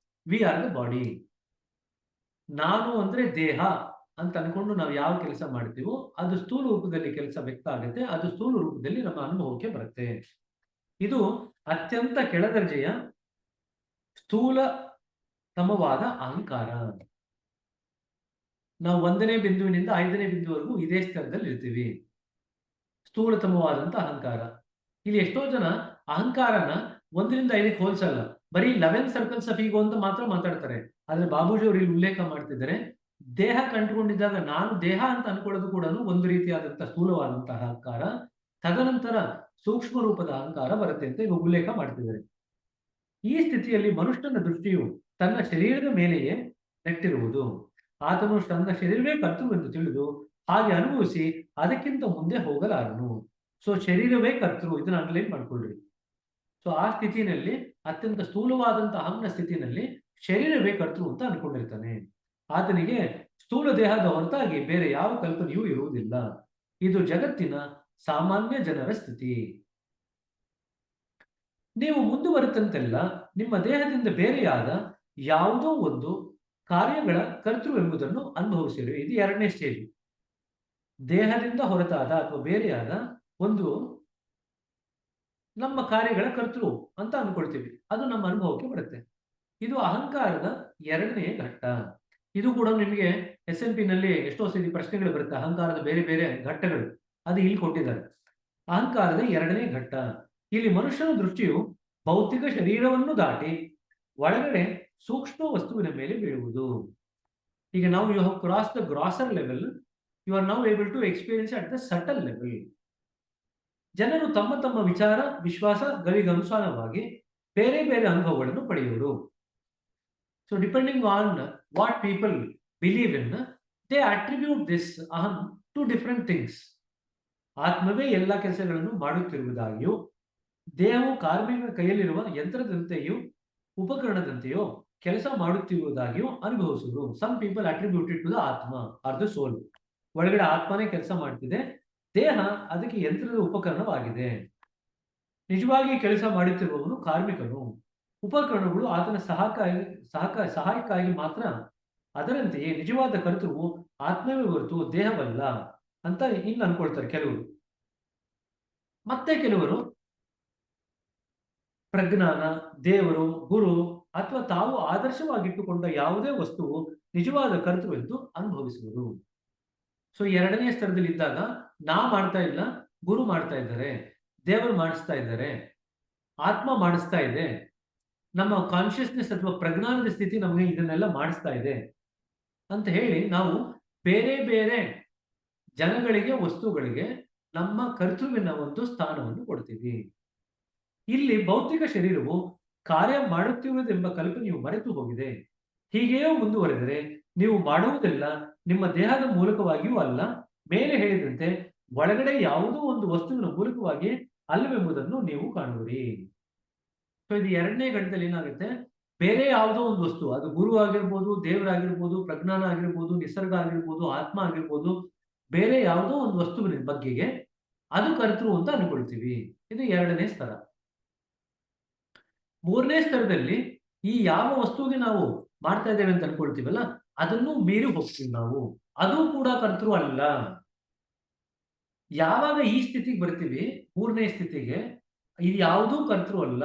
we are the body. ನಾನು ಅಂದ್ರೆ ದೇಹ ಅಂತ ಅನ್ಕೊಂಡು ನಾವು ಯಾವ ಕೆಲಸ ಮಾಡ್ತೀವೋ ಅದು ಸ್ಥೂಲ ರೂಪದಲ್ಲಿ ಕೆಲಸ ವ್ಯಕ್ತ ಆಗುತ್ತೆ, ಅದು ಸ್ಥೂಲ ರೂಪದಲ್ಲಿ ನಮ್ಮ ಅನುಭವಕ್ಕೆ ಬರುತ್ತೆ. ಇದು ಅತ್ಯಂತ ಕೆಳದರ್ಜೆಯ ಸ್ಥೂಲತಮವಾದ ಅಹಂಕಾರ. ನಾವು 1ನೇ ಬಿಂದುವಿನಿಂದ 5ನೇ ಬಿಂದುವರೆಗೂ ಇದೇ ಸ್ತರದಲ್ಲಿ ಇರ್ತೀವಿ. ಸ್ಥೂಲತಮವಾದಂತ ಅಹಂಕಾರ. ಇಲ್ಲಿ ಎಷ್ಟೋ ಜನ ಅಹಂಕಾರನ 1ರಿಂದ 5ಕ್ಕೆ ಹೋಲ್ಸಲ್ಲ, ಬರೀ 11 ಸರ್ಕಲ್ಸ್ ಆಫ್ ಈಗೋ ಅಂತ ಮಾತ್ರ ಮಾತಾಡ್ತಾರೆ. ಆದ್ರೆ ಬಾಬೂಜಿ ಅವರು ಇಲ್ಲಿ ಉಲ್ಲೇಖ ಮಾಡ್ತಿದ್ದಾರೆ, ದೇಹ ಕಂಡುಕೊಂಡಿದ್ದಾಗ ನಾನು ದೇಹ ಅಂತ ಅನ್ಕೊಳ್ಳೋದು ಕೂಡ ಒಂದು ರೀತಿಯಾದಂತಹ ಸ್ಥೂಲವಾದಂತಹ ಅಹಂಕಾರ. ತದನಂತರ ಸೂಕ್ಷ್ಮ ರೂಪದ ಅಹಂಕಾರ ಬರುತ್ತೆ ಅಂತ ಈಗ ಉಲ್ಲೇಖ ಮಾಡ್ತಿದ್ದಾರೆ. ಈ ಸ್ಥಿತಿಯಲ್ಲಿ ಮನುಷ್ಯನ ದೃಷ್ಟಿಯು ತನ್ನ ಶರೀರದ ಮೇಲೆಯೇ ನೆಟ್ಟಿರುವುದು. ಆತನು ತನ್ನ ಶರೀರವೇ ಕರ್ತೃ ಎಂದು ತಿಳಿದು ಹಾಗೆ ಅನುಭವಿಸಿ ಅದಕ್ಕಿಂತ ಮುಂದೆ ಹೋಗಲಾರನು. ಸೊ ಶರೀರವೇ ಕರ್ತೃ, ಇದನ್ನ ಅಂಡರ್ಲೈನ್ ಮಾಡ್ಕೊಳ್ರಿ. ಸೊ ಆ ಸ್ಥಿತಿನಲ್ಲಿ ಅತ್ಯಂತ ಸ್ಥೂಲವಾದಂತಹ ಅಹಂನ ಸ್ಥಿತಿನಲ್ಲಿ ಶರೀರವೇ ಕರ್ತೃ ಅಂತ ಅನ್ಕೊಂಡಿರ್ತಾನೆ. ಆತನಿಗೆ ಸ್ಥೂಲ ದೇಹದ ಹೊರತಾಗಿ ಬೇರೆ ಯಾವ ಕಲ್ಪನೆಯೂ ಇರುವುದಿಲ್ಲ. ಇದು ಜಗತ್ತಿನ ಸಾಮಾನ್ಯ ಜನರ ಸ್ಥಿತಿ. ನೀವು ಮುಂದುವರೆದಂತೆಲ್ಲ ನಿಮ್ಮ ದೇಹದಿಂದ ಬೇರೆಯಾದ ಯಾವುದೋ ಒಂದು ಕಾರ್ಯಗಳ ಕರ್ತೃ ಎಂಬುದನ್ನು ಅನುಭವಿಸಿರಿ. ಇದು 2ನೇ ಸ್ಟೇಜ್. ದೇಹದಿಂದ ಹೊರತಾದ ಅಥವಾ ಬೇರೆಯಾದ ಒಂದು ನಮ್ಮ ಕಾರ್ಯಗಳ ಕರ್ತೃ ಅಂತ ಅನ್ಕೊಳ್ತೀವಿ, ಅದು ನಮ್ಮ ಅನುಭವಕ್ಕೆ ಬರುತ್ತೆ. ಇದು ಅಹಂಕಾರದ 2ನೇ ಘಟ್ಟ. ಇದು ಕೂಡ ನಿಮಗೆ SNP ನಲ್ಲಿ ಎಷ್ಟೋ ಸರಿ ಪ್ರಶ್ನೆಗಳು ಬರುತ್ತೆ, ಅಹಂಕಾರದ ಬೇರೆ ಬೇರೆ ಘಟ್ಟಗಳು, ಅದು ಇಲ್ಲಿ ಕೊಟ್ಟಿದ್ದಾರೆ. ಅಹಂಕಾರದ ಎರಡನೇ ಘಟ್ಟ. ಇಲ್ಲಿ ಮನುಷ್ಯನ ದೃಷ್ಟಿಯು ಭೌತಿಕ ಶರೀರವನ್ನು ದಾಟಿ ಒಳಗಡೆ ಸೂಕ್ಷ್ಮ ವಸ್ತುವಿನ ಮೇಲೆ ಬೀಳುವುದು. ಈಗ ನಾವು you have cross the grosser level, you are now able to experience at the subtle level. ಜನರು ತಮ್ಮ ತಮ್ಮ ವಿಚಾರ ವಿಶ್ವಾಸಗಳಿಗನುಸಾರವಾಗಿ ಬೇರೆ ಬೇರೆ ಅನುಭವಗಳನ್ನು ಪಡೆಯುವರು. So depending on what people believe in, they attribute this aham to different things. ಆತ್ಮವೇ ಎಲ್ಲ ಕೆಲಸಗಳನ್ನು ಮಾಡುತ್ತಿರುವುದಾಗಿಯೂ, ದೇಹವು ಕಾರ್ಮಿಕ ಕೈಯಲ್ಲಿರುವ ಯಂತ್ರದಂತೆಯೂ ಉಪಕರಣದಂತೆಯೋ ಕೆಲಸ ಮಾಡುತ್ತಿರುವುದಾಗಿಯೂ ಅನುಭವಿಸುವುದು. Some people attributed to the atma or the soul. ಒಳಗಡೆ ಆತ್ಮನೇ ಕೆಲಸ ಮಾಡ್ತಿದೆ, ದೇಹ ಅದಕ್ಕೆ ಯಂತ್ರದ ಉಪಕರಣವಾಗಿದೆ. ನಿಜವಾಗಿ ಕೆಲಸ ಮಾಡುತ್ತಿರುವವನು ಕಾರ್ಮಿಕನು, ಉಪಕರಣಗಳು ಆತನ ಸಹಾಯಕ್ಕಾಗಿ ಮಾತ್ರ. ಅದರಂತೆಯೇ ನಿಜವಾದ ಕರ್ತೃವು ಆತ್ಮವೇ ಹೊರತು ದೇಹವಲ್ಲ ಅಂತ ಇನ್ನು ಅನ್ಕೊಳ್ತಾರೆ ಕೆಲವರು. ಮತ್ತೆ ಕೆಲವರು ಪ್ರಜ್ಞಾನ, ದೇವರು, ಗುರು ಅಥವಾ ತಾವು ಆದರ್ಶವಾಗಿಟ್ಟುಕೊಂಡ ಯಾವುದೇ ವಸ್ತುವು ನಿಜವಾದ ಕರ್ತೃ ಎಂದು ಅನುಭವಿಸುವುದು. ಸೊ ಎರಡನೇ ಸ್ತರದಲ್ಲಿ ಇದ್ದಾಗ ನಾ ಮಾಡ್ತಾ ಇಲ್ಲ, ಗುರು ಮಾಡ್ತಾ ಇದ್ದಾರೆ, ದೇವರು ಮಾಡಿಸ್ತಾ ಇದ್ದಾರೆ, ಆತ್ಮ ಮಾಡಿಸ್ತಾ ಇದೆ, ನಮ್ಮ ಕಾನ್ಶಿಯಸ್ನೆಸ್ ಅಥವಾ ಪ್ರಜ್ಞಾನದ ಸ್ಥಿತಿ ನಮಗೆ ಇದನ್ನೆಲ್ಲ ಮಾಡಿಸ್ತಾ ಇದೆ ಅಂತ ಹೇಳಿ ನಾವು ಬೇರೆ ಬೇರೆ ಜನಗಳಿಗೆ, ವಸ್ತುಗಳಿಗೆ ನಮ್ಮ ಕರ್ತೃವಿನ ಒಂದು ಸ್ಥಾನವನ್ನು ಕೊಡ್ತೀವಿ. ಇಲ್ಲಿ ಭೌತಿಕ ಶರೀರವು ಕಾರ್ಯ ಮಾಡುತ್ತಿರುವುದೆಂಬ ಕಲ್ಪನೆಯು ಮರೆತು ಹೋಗಿದೆ. ಹೀಗೆಯೇ ಮುಂದುವರೆದರೆ ನೀವು ಮಾಡುವುದೆಲ್ಲ ನಿಮ್ಮ ದೇಹದ ಮೂಲಕವಾಗಿಯೂ ಅಲ್ಲ, ಮೇಲೆ ಹೇಳಿದಂತೆ ಒಳಗಡೆ ಯಾವುದೋ ಒಂದು ವಸ್ತುವಿನ ಮೂಲಕವಾಗಿ ಅಲ್ಲವೆಂಬುದನ್ನು ನೀವು ಕಾಣುವಿರಿ. ಸೊ ಇದು ಎರಡನೇ ಘಟ್ಟದಲ್ಲಿ ಏನಾಗುತ್ತೆ, ಬೇರೆ ಯಾವುದೋ ಒಂದು ವಸ್ತು, ಅದು ಗುರು ಆಗಿರ್ಬೋದು, ದೇವರಾಗಿರ್ಬೋದು, ಪ್ರಜ್ಞಾನ ಆಗಿರ್ಬೋದು, ನಿಸರ್ಗ ಆಗಿರ್ಬೋದು, ಆತ್ಮ ಆಗಿರ್ಬೋದು, ಬೇರೆ ಯಾವುದೋ ಒಂದು ವಸ್ತುವಿನ ಬಗ್ಗೆಗೆ ಅದು ಕರ್ತೃ ಅಂತ ಅನ್ಕೊಳ್ತೀವಿ. ಇದು ಎರಡನೇ ಸ್ತರ. ಮೂರನೇ ಸ್ತರದಲ್ಲಿ ಈ ಯಾವ ವಸ್ತುವಿಗೆ ನಾವು ಮಾಡ್ತಾ ಇದ್ದೇವೆ ಅಂತ ಅನ್ಕೊಳ್ತೀವಲ್ಲ, ಅದನ್ನು ಮೀರಿ ಹೋಗ್ತೀವಿ ನಾವು, ಅದು ಕೂಡ ಕರ್ತೃ ಅಲ್ಲ. ಯಾವಾಗ ಈ ಸ್ಥಿತಿಗೆ ಬರ್ತೀವಿ, ಮೂರನೇ ಸ್ಥಿತಿಗೆ, ಇದು ಯಾವುದೂ ಕರ್ತೃ ಅಲ್ಲ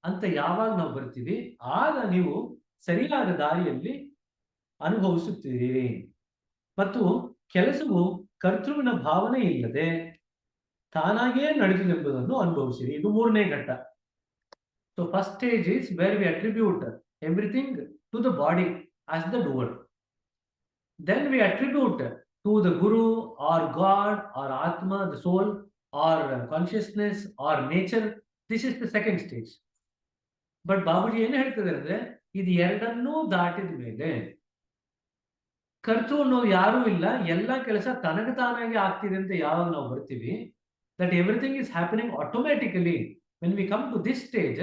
ಅಂತ ಯಾವಾಗ ನಾವು ಬರ್ತೀವಿ, ಆಗ ನೀವು ಸರಿಯಾದ ದಾರಿಯಲ್ಲಿ ಅನುಭವಿಸುತ್ತೀರಿ ಮತ್ತು ಕೆಲಸವು ಕರ್ತೃವಿನ ಭಾವನೆ ಇಲ್ಲದೆ ತಾನಾಗಿಯೇ ನಡೆದಿದೆಂಬುದನ್ನು ಅನುಭವಿಸಿರಿ. ಇದು ಮೂರನೇ ಘಟ್ಟ. So first stage is where we attribute everything to the body as the doer. Then we attribute to the Guru or God or Atma, the soul, or consciousness or nature. This is the second stage. But Babaji ಏನು ಹೇಳ್ತಿದ್ದಾರೆ ಅಂದ್ರೆ, ಇದು ಎರಡನ್ನೂ ದಾಟಿದ ಮೇಲೆ ಕರ್ತೃ ಅನ್ನೋದು ಯಾರೂ ಇಲ್ಲ, ಎಲ್ಲ ಕೆಲಸ ತನಗೆ ತಾನಾಗಿ ಆಗ್ತಿದೆ ಅಂತ ಯಾವಾಗ ನಾವು ಬರ್ತೀವಿ, that everything is happening automatically. When we come to this stage,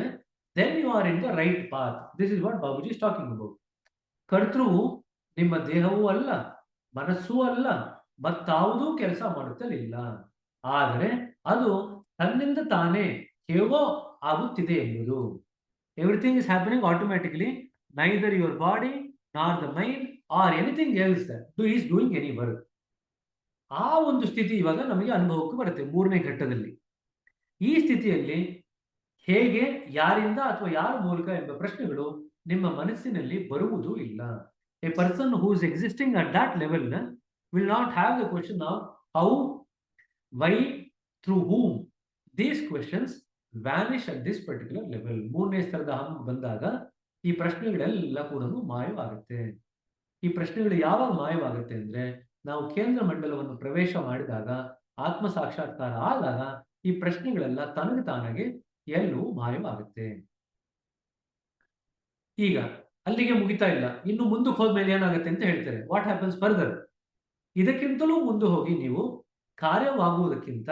then you are in the right path. This is what Babaji is talking about. ಕರ್ತೃವು ನಿಮ್ಮ ದೇಹವೂ ಅಲ್ಲ, ಮನಸ್ಸೂ ಅಲ್ಲ, ಮತ್ತಾವುದೂ ಕೆಲಸ ಮಾಡುತ್ತಲಿಲ್ಲ. ಆದರೆ ಅದು ತನ್ನಿಂದ ತಾನೇ ಹೇಗೋ ಆಗುತ್ತಿದೆ ಎಂಬುದು. Everything is happening automatically. Neither your body nor the mind or anything else is doing any work. ಆ ಒಂದು ಸ್ಥಿತಿ ಇವಾಗ ನಮಗೆ ಅನುಭವಕ್ಕೆ ಬರುತ್ತೆ ಮೂರನೇ ಘಟ್ಟದಲ್ಲಿ. ಈ ಸ್ಥಿತಿಯಲ್ಲಿ ಹೇಗೆ, ಯಾರಿಂದ ಅಥವಾ ಯಾರ ಮೂಲಕ ಎಂಬ ಪ್ರಶ್ನೆಗಳು ನಿಮ್ಮ ಮನಸ್ಸಿನಲ್ಲಿ ಬರುವುದೂ ಇಲ್ಲ. A person who is existing at that level will not have the question of how, why, through whom. These questions vanish at this particular level. ಮೂರನೇ ಸ್ತರದ ಹಂಗೆ ಬಂದಾಗ ಈ ಪ್ರಶ್ನೆಗಳೆಲ್ಲ ಕೂಡ ಮಾಯವಾಗುತ್ತೆ. ಈ ಪ್ರಶ್ನೆಗಳು ಯಾವಾಗ ಮಾಯವಾಗುತ್ತೆ ಅಂದ್ರೆ, ನಾವು ಕೇಂದ್ರ ಮಂಡಲವನ್ನು ಪ್ರವೇಶ ಮಾಡಿದಾಗ, ಆತ್ಮ ಸಾಕ್ಷಾತ್ಕಾರ ಆದಾಗ ಈ ಪ್ರಶ್ನೆಗಳೆಲ್ಲ ತನಗೆ ತಾನಾಗೆ ಎಲ್ಲೂ ಮಾಯವಾಗುತ್ತೆ. ಈಗ ಅಲ್ಲಿಗೆ ಮುಗಿತಾ ಇಲ್ಲ, ಇನ್ನು ಮುಂದಕ್ಕೆ ಹೋದ್ಮೇಲೆ ಏನಾಗುತ್ತೆ ಅಂತ ಹೇಳ್ತಾರೆ. What happens further? ಇದಕ್ಕಿಂತಲೂ ಮುಂದೆ ಹೋಗಿ ನೀವು ಕಾರ್ಯವಾಗುವುದಕ್ಕಿಂತ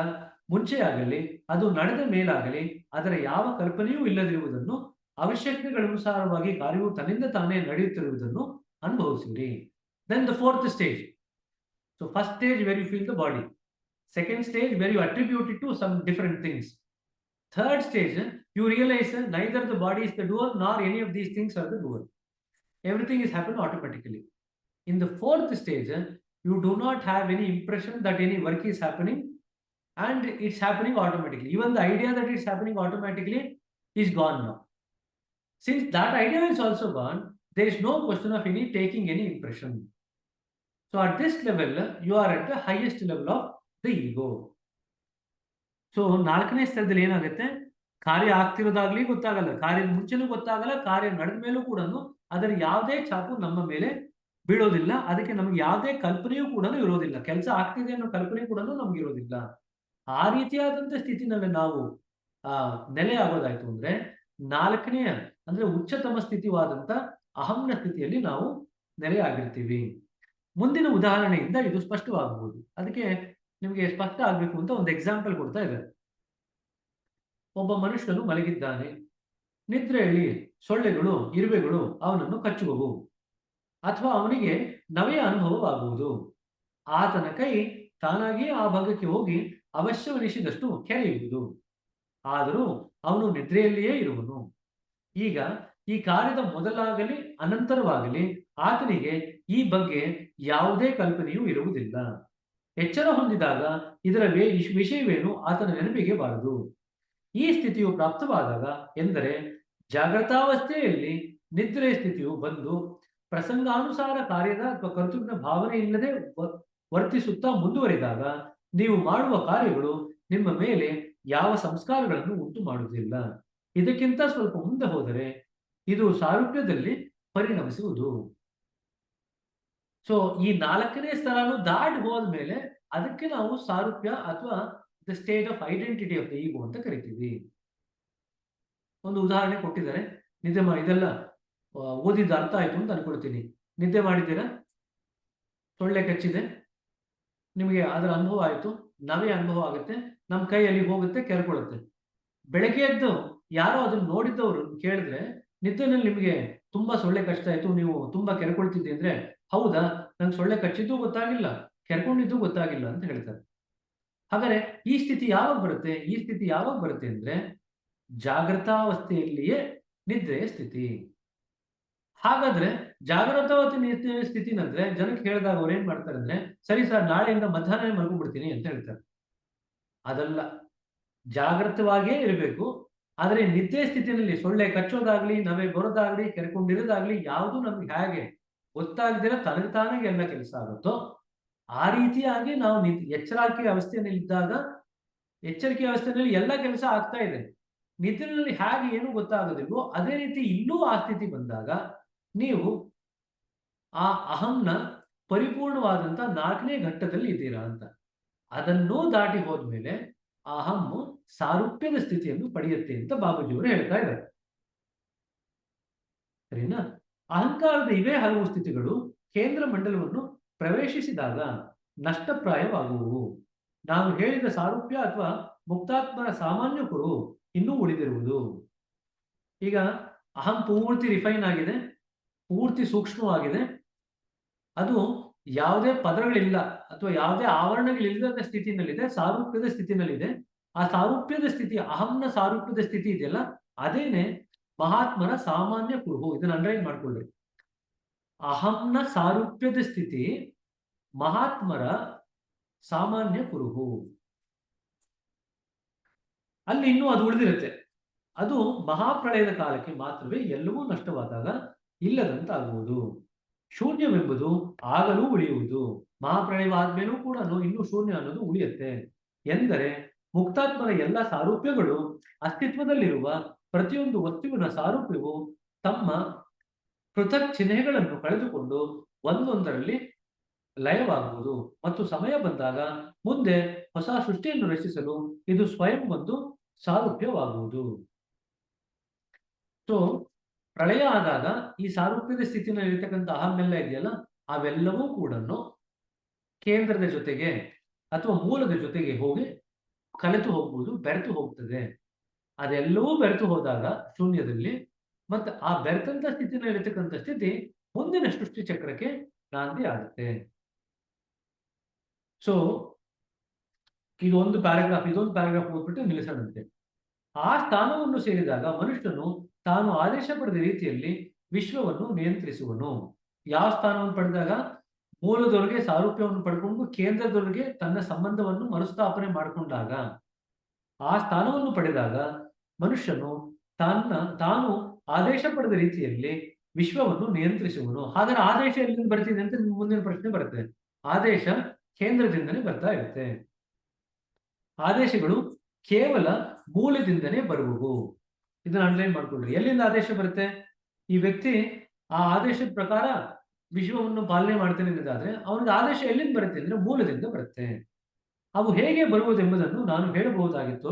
ಮುಂಚೆಯಾಗಲಿ, ಅದು ನಡೆದ ಮೇಲಾಗಲಿ, ಅದರ ಯಾವ ಕಲ್ಪನೆಯೂ ಇಲ್ಲದಿರುವುದನ್ನು, ಅವಶ್ಯಕತೆಗಳನುಸಾರವಾಗಿ ಕಾರ್ಯವು ತನ್ನಿಂದ ತಾನೇ ನಡೆಯುತ್ತಿರುವುದನ್ನು ಅನುಭವಿಸಿರಿ. Then the fourth stage. So first stage where you feel the body, second stage where you attribute it to some different things, third stage you realize neither the body is the doer nor any of these things are the doer. Everything is happening automatically. In the fourth stage, you do not have any impression that any work is happening and it's happening automatically. Even the idea that it's happening automatically is gone now. Since that idea is also gone, there is no question of any taking any impression. So at this level, you are at the highest level of the ego. So 4ನೇ ಸ್ತರದಲ್ಲಿ ಏನಾಗುತ್ತೆ, ಕಾರ್ಯ ಆಗ್ತಿರೋದಾಗ್ಲಿ ಗೊತ್ತಾಗಲ್ಲ, ಕಾರ್ಯದ ಮುಂಚೆನೂ ಗೊತ್ತಾಗಲ್ಲ, ಕಾರ್ಯ ನಡೆದ ಮೇಲೂ ಕೂಡ ಅದರ ಯಾವುದೇ ಛಾಪು ನಮ್ಮ ಮೇಲೆ ಬೀಳೋದಿಲ್ಲ. ಅದಕ್ಕೆ ನಮ್ಗೆ ಯಾವುದೇ ಕಲ್ಪನೆಯೂ ಕೂಡ ಇರೋದಿಲ್ಲ, ಕೆಲಸ ಆಗ್ತಿದೆ ಅನ್ನೋ ಕಲ್ಪನೆ ಕೂಡ ನಮ್ಗೆ ಇರೋದಿಲ್ಲ. ಆ ರೀತಿಯಾದಂತ ಸ್ಥಿತಿನಲ್ಲಿ ನಾವು ನೆಲೆ ಆಗೋದಾಯ್ತು ಅಂದ್ರೆ 4ನೇ ಅಂದ್ರೆ ಉಚ್ಚತಮ ಸ್ಥಿತಿವಾದಂತ ಅಹಂನ ಸ್ಥಿತಿಯಲ್ಲಿ ನಾವು ನೆಲೆ ಆಗಿರ್ತೀವಿ. ಮುಂದಿನ ಉದಾಹರಣೆಯಿಂದ ಇದು ಸ್ಪಷ್ಟವಾಗಬಹುದು. ಅದಕ್ಕೆ ನಿಮಗೆ ಸ್ಪಷ್ಟ ಆಗ್ಬೇಕು ಅಂತ ಒಂದು ಎಕ್ಸಾಂಪಲ್ ಕೊಡ್ತಾ ಇದ್ದಾರೆ. ಒಬ್ಬ ಮನುಷ್ಯನು ಮಲಗಿದ್ದಾನೆ. ನಿದ್ರೆಯಲ್ಲಿ ಸೊಳ್ಳೆಗಳು, ಇರುವೆಗಳು ಅವನನ್ನು ಕಚ್ಚುವವು, ಅಥವಾ ಅವನಿಗೆ ನವೆಯ ಅನುಭವವಾಗುವುದು. ಆತನ ಕೈ ತಾನಾಗಿಯೇ ಆ ಭಾಗಕ್ಕೆ ಹೋಗಿ ಅವಶ್ಯವೆನಿಸಿದಷ್ಟು ಕೆರೆಯುವುದು. ಆದರೂ ಅವನು ನಿದ್ರೆಯಲ್ಲಿಯೇ ಇರುವನು. ಈಗ ಈ ಕಾರ್ಯದ ಮೊದಲಾಗಲಿ ಅನಂತರವಾಗಲಿ ಆತನಿಗೆ ಈ ಬಗ್ಗೆ ಯಾವುದೇ ಕಲ್ಪನೆಯೂ ಇರುವುದಿಲ್ಲ. ಎಚ್ಚರ ಹೊಂದಿದಾಗ ಇದರ ವಿಷಯವೇನು ಆತನ ನೆನಪಿಗೆ ಬಾರದು. ಈ ಸ್ಥಿತಿಯು ಪ್ರಾಪ್ತವಾದಾಗ ಎಂದರೆ ಜಾಗೃತಾವಸ್ಥೆಯಲ್ಲಿ ನಿದ್ರೆ ಸ್ಥಿತಿಯು ಬಂದು ಪ್ರಸಂಗಾನುಸಾರ ಕಾರ್ಯದ ಅಥವಾ ಕರ್ತೃತ್ವ ಭಾವನೆ ಇಲ್ಲದೆ ವರ್ತಿಸುತ್ತಾ ಮುಂದುವರಿದಾಗ ನೀವು ಮಾಡುವ ಕಾರ್ಯಗಳು ನಿಮ್ಮ ಮೇಲೆ ಯಾವ ಸಂಸ್ಕಾರಗಳನ್ನು ಉಂಟು ಮಾಡುವುದಿಲ್ಲ. ಇದಕ್ಕಿಂತ ಸ್ವಲ್ಪ ಮುಂದೆ ಹೋದರೆ ಇದು ಸಾರೂಪ್ಯದಲ್ಲಿ ಪರಿಣಮಿಸುವುದು. ಸೊ ಈ 4ನೇ ಸ್ತರನು ದಾಟಿ ಹೋದ್ಮೇಲೆ ಅದಕ್ಕೆ ನಾವು ಸಾರೂಪ್ಯ ಅಥವಾ the state of identity of the ego ಅಂತ ಕರಿತೀವಿ. ಒಂದು ಉದಾಹರಣೆ ಕೊಟ್ಟಿದ್ದಾರೆ. ನಿದ್ದೆ ಮಾಡಿ, ಇದೆಲ್ಲ ಓದಿದ ಅರ್ಥ ಆಯ್ತು ಅಂತ ಅನ್ಕೊಳ್ತೀನಿ. ನಿದ್ದೆ ಮಾಡಿದ್ದೀರಾ, ಸೊಳ್ಳೆ ಕಚ್ಚಿದೆ, ನಿಮಗೆ ಅದರ ಅನುಭವ ಆಯ್ತು, ನವೆ ಅನುಭವ ಆಗುತ್ತೆ, ನಮ್ಮ ಕೈಯಲ್ಲಿ ಹೋಗುತ್ತೆ, ಕೆರ್ಕೊಳ್ಳುತ್ತೆ. ಬೆಳಗ್ಗೆ ಎದ್ದು ಯಾರೋ ಅದನ್ನ ನೋಡಿದ್ದವರು ಕೇಳಿದ್ರೆ, ನಿದ್ದೆನಲ್ಲಿ ನಿಮಗೆ ತುಂಬಾ ಸೊಳ್ಳೆ ಕಚ್ತಾ ಇತ್ತು, ನೀವು ತುಂಬಾ ಕೆರ್ಕೊಳ್ತಿದ್ದೆ ಅಂದ್ರೆ, ಹೌದಾ, ನಂಗೆ ಸೊಳ್ಳೆ ಕಚ್ಚಿದ್ದು ಗೊತ್ತಾಗಿಲ್ಲ, ಕೆರ್ಕೊಂಡಿದ್ದು ಗೊತ್ತಾಗಿಲ್ಲ ಅಂತ ಹೇಳ್ತಾರೆ. ಹಾಗಾದ್ರೆ ಈ ಸ್ಥಿತಿ ಯಾವಾಗ ಬರುತ್ತೆ? ಈ ಸ್ಥಿತಿ ಯಾವಾಗ ಬರುತ್ತೆ ಅಂದ್ರೆ ಜಾಗೃತಾವಸ್ಥೆಯಲ್ಲಿಯೇ ನಿದ್ರೆಯ ಸ್ಥಿತಿ. ಹಾಗಾದ್ರೆ ಜಾಗೃತಾವಸ್ಥೆ ನಿದ್ರೆಯ ಸ್ಥಿತಿನಂದ್ರೆ ಜನಕ್ಕೆ ಹೇಳಿದಾಗ ಅವ್ರು ಏನ್ ಮಾಡ್ತಾರೆ ಅಂದ್ರೆ, ಸರಿ ಸರ್ ನಾಳೆಯಿಂದ ಮಧ್ಯಾಹ್ನ ಮಲ್ಕೊಂಡ್ಬಿಡ್ತೀನಿ ಅಂತ ಹೇಳ್ತಾರೆ. ಅದಲ್ಲ, ಜಾಗೃತವಾಗಿಯೇ ಇರಬೇಕು. ಆದ್ರೆ ನಿದ್ದೆ ಸ್ಥಿತಿನಲ್ಲಿ ಸೊಳ್ಳೆ ಕಚ್ಚೋದಾಗ್ಲಿ, ನವೆ ಬರೋದಾಗ್ಲಿ, ಕೆರ್ಕೊಂಡಿರೋದಾಗ್ಲಿ ಯಾವುದು ನಮ್ಗೆ ಹೇಗೆ ಗೊತ್ತಾಗದಿರ ತನಗೆ ತಾನಾಗೆ ಎಲ್ಲ ಕೆಲಸ ಆಗುತ್ತೋ ಆ ರೀತಿಯಾಗಿ ನಾವು ಎಚ್ಚರಿಕೆ ಅವಸ್ಥೆಯಲ್ಲಿ ಇದ್ದಾಗ, ಎಚ್ಚರಿಕೆ ಅವಸ್ಥೆಯಲ್ಲಿ ಎಲ್ಲ ಕೆಲಸ ಆಗ್ತಾ ಇದೆ. ನಿದ್ರೆಯಲ್ಲಿ ಹೇಗೆ ಏನು ಗೊತ್ತಾಗೋದಿಲ್ವೋ ಅದೇ ರೀತಿ ಇಲ್ಲೂ ಆ ಸ್ಥಿತಿ ಬಂದಾಗ ನೀವು ಆ ಅಹಂನ ಪರಿಪೂರ್ಣವಾದಂತ 4ನೇ ಘಟ್ಟದಲ್ಲಿ ಇದ್ದೀರಾ ಅಂತ. ಅದನ್ನೂ ದಾಟಿ ಹೋದ್ಮೇಲೆ ಅಹಮ್ಮು ಸಾರೂಪ್ಯದ ಸ್ಥಿತಿಯನ್ನು ಪಡೆಯುತ್ತೆ ಅಂತ ಬಾಬೂಜಿಯವರು ಹೇಳ್ತಾ ಇದ್ದಾರೆ. ಸರಿನಾ? ಅಹಂಕಾರದ ಇವೇ ಹಲವು ಸ್ಥಿತಿಗಳು ಕೇಂದ್ರ ಮಂಡಲವನ್ನು ಪ್ರವೇಶಿಸಿದಾಗ ನಷ್ಟಪ್ರಾಯವಾಗುವು. ನಾನು ಹೇಳಿದ ಸಾರೂಪ್ಯ ಅಥವಾ ಮುಕ್ತಾತ್ಮರ ಸಾಮಾನ್ಯ ಕುರು ಇನ್ನೂ ಉಳಿದಿರುವುದು. ಈಗ ಅಹಂ ಪೂರ್ತಿ ರಿಫೈನ್ ಆಗಿದೆ, ಪೂರ್ತಿ ಸೂಕ್ಷ್ಮವಾಗಿದೆ, ಅದು ಯಾವುದೇ ಪದಗಳಿಲ್ಲ ಅಥವಾ ಯಾವುದೇ ಆವರಣಗಳಿಲ್ಲದ ಸ್ಥಿತಿನಲ್ಲಿದೆ, ಸಾರೂಪ್ಯದ ಸ್ಥಿತಿನಲ್ಲಿದೆ. ಆ ಸಾರೂಪ್ಯದ ಸ್ಥಿತಿ, ಅಹಂನ ಸಾರೂಪ್ಯದ ಸ್ಥಿತಿ ಇದೆಯಲ್ಲ, ಅದೇನೆ ಮಹಾತ್ಮರ ಸಾಮಾನ್ಯ ಕುರುಹು. ಇದನ್ನ ಅಂಡರ್ಲೈನ್ ಮಾಡ್ಕೊಳ್ಳಿ. ಅಹಂನ ಸಾರೂಪ್ಯದ ಸ್ಥಿತಿ ಮಹಾತ್ಮರ ಸಾಮಾನ್ಯ ಕುರುಹು. ಅಲ್ಲಿ ಇನ್ನೂ ಅದು ಉಳಿದಿರುತ್ತೆ. ಅದು ಮಹಾಪ್ರಳಯದ ಕಾಲಕ್ಕೆ ಮಾತ್ರವೇ ಎಲ್ಲವೂ ನಷ್ಟವಾದಾಗ ಇಲ್ಲದಂತಾಗುವುದು. ಶೂನ್ಯವೆಂಬುದು ಆಗಲೂ ಉಳಿಯುವುದು. ಮಹಾಪ್ರಳಯವಾದ್ಮೇಲೂ ಕೂಡ ಇನ್ನೂ ಶೂನ್ಯ ಅನ್ನೋದು ಉಳಿಯುತ್ತೆ. ಎಂದರೆ ಮುಕ್ತಾತ್ಮರ ಎಲ್ಲ ಸಾರೂಪ್ಯಗಳು ಅಸ್ತಿತ್ವದಲ್ಲಿರುವ ಪ್ರತಿಯೊಂದು ವಸ್ತುವಿನ ಸಾರೂಪ್ಯವು ತಮ್ಮ ಪೃಥಕ್ ಚಿಹ್ನೆಗಳನ್ನು ಕಳೆದುಕೊಂಡು ಒಂದೊಂದರಲ್ಲಿ ಲಯವಾಗುವುದು ಮತ್ತು ಸಮಯ ಬಂದಾಗ ಮುಂದೆ ಹೊಸ ಸೃಷ್ಟಿಯನ್ನು ರಚಿಸಲು ಇದು ಸ್ವಯಂ ಒಂದು ಸಾರೂಪ್ಯವಾಗುವುದು. ಸೊ ಪ್ರಳಯ ಆದಾಗ ಈ ಸಾರೂಪ್ಯದ ಸ್ಥಿತಿನಲ್ಲಿ ಇರತಕ್ಕಂಥ ಅಹಮ್ಮೆಲ್ಲ ಇದೆಯಲ್ಲ, ಅವೆಲ್ಲವೂ ಕೂಡ ಕೇಂದ್ರದ ಜೊತೆಗೆ ಅಥವಾ ಮೂಲದ ಜೊತೆಗೆ ಹೋಗಿ ಕಲೆತು ಹೋಗ್ಬೋದು, ಬೆರೆತು ಹೋಗ್ತದೆ. ಅದೆಲ್ಲವೂ ಬೆರೆತು ಹೋದಾಗ ಶೂನ್ಯದಲ್ಲಿ ಮತ್ತೆ ಆ ಬೆರೆತಂತ ಸ್ಥಿತಿನಲ್ಲಿ ಇರತಕ್ಕಂಥ ಸ್ಥಿತಿ ಮುಂದಿನ ಸೃಷ್ಟಿ ಚಕ್ರಕ್ಕೆ ನಾಂದಿ ಆಗುತ್ತೆ. ಸೊ ಇದೊಂದು ಪ್ಯಾರಾಗ್ರಾಫ್ ಓದ್ಬಿಟ್ಟು ನಿಲ್ಲಿಸೋಣಂತೆ. ಆ ಸ್ಥಾನವನ್ನು ಸೇರಿದಾಗ ಮನುಷ್ಯನು ತಾನು ಆದೇಶ ಪಡೆದ ರೀತಿಯಲ್ಲಿ ವಿಶ್ವವನ್ನು ನಿಯಂತ್ರಿಸುವನು. ಯಾವ ಸ್ಥಾನವನ್ನು ಪಡೆದಾಗ? ಮೂಲದೊಳಗೆ ಸಾರೂಪ್ಯವನ್ನು ಪಡ್ಕೊಂಡು ಕೇಂದ್ರದೊಳಗೆ ತನ್ನ ಸಂಬಂಧವನ್ನು ಮರುಸ್ಥಾಪನೆ ಮಾಡಿಕೊಂಡಾಗ, ಆ ಸ್ಥಾನವನ್ನು ಪಡೆದಾಗ ಮನುಷ್ಯನು ತಾನು ಆದೇಶ ಪಡೆದ ರೀತಿಯಲ್ಲಿ ವಿಶ್ವವನ್ನು ನಿಯಂತ್ರಿಸುವನು. ಹಾಗಾದ್ರೆ ಆದೇಶ ಎಲ್ಲಿಂದ ಬರ್ತಿದೆ ಅಂತ ಮುಂದಿನ ಪ್ರಶ್ನೆ ಬರುತ್ತೆ. ಆದೇಶ ಕೇಂದ್ರದಿಂದಲೇ ಬರ್ತಾ ಇರುತ್ತೆ. ಆದೇಶಗಳು ಕೇವಲ ಮೂಲದಿಂದನೇ ಬರುವವು. ಇದನ್ನ ಅಂಡರ್ಲೈನ್ ಮಾಡ್ಕೊಳ್ರಿ. ಎಲ್ಲಿಂದ ಆದೇಶ ಬರುತ್ತೆ? ಈ ವ್ಯಕ್ತಿ ಆ ಆದೇಶದ ಪ್ರಕಾರ ವಿಶ್ವವನ್ನು ಪಾಲನೆ ಮಾಡ್ತೇನೆ ಅನ್ನೋದಾದ್ರೆ ಅವನಿಗೆ ಆದೇಶ ಎಲ್ಲಿಂದ ಬರುತ್ತೆ ಅಂದ್ರೆ ಮೂಲದಿಂದ ಬರುತ್ತೆ. ಅವು ಹೇಗೆ ಬರುವುದೆಂಬುದನ್ನು ನಾನು ಹೇಳಬಹುದಾಗಿತ್ತು,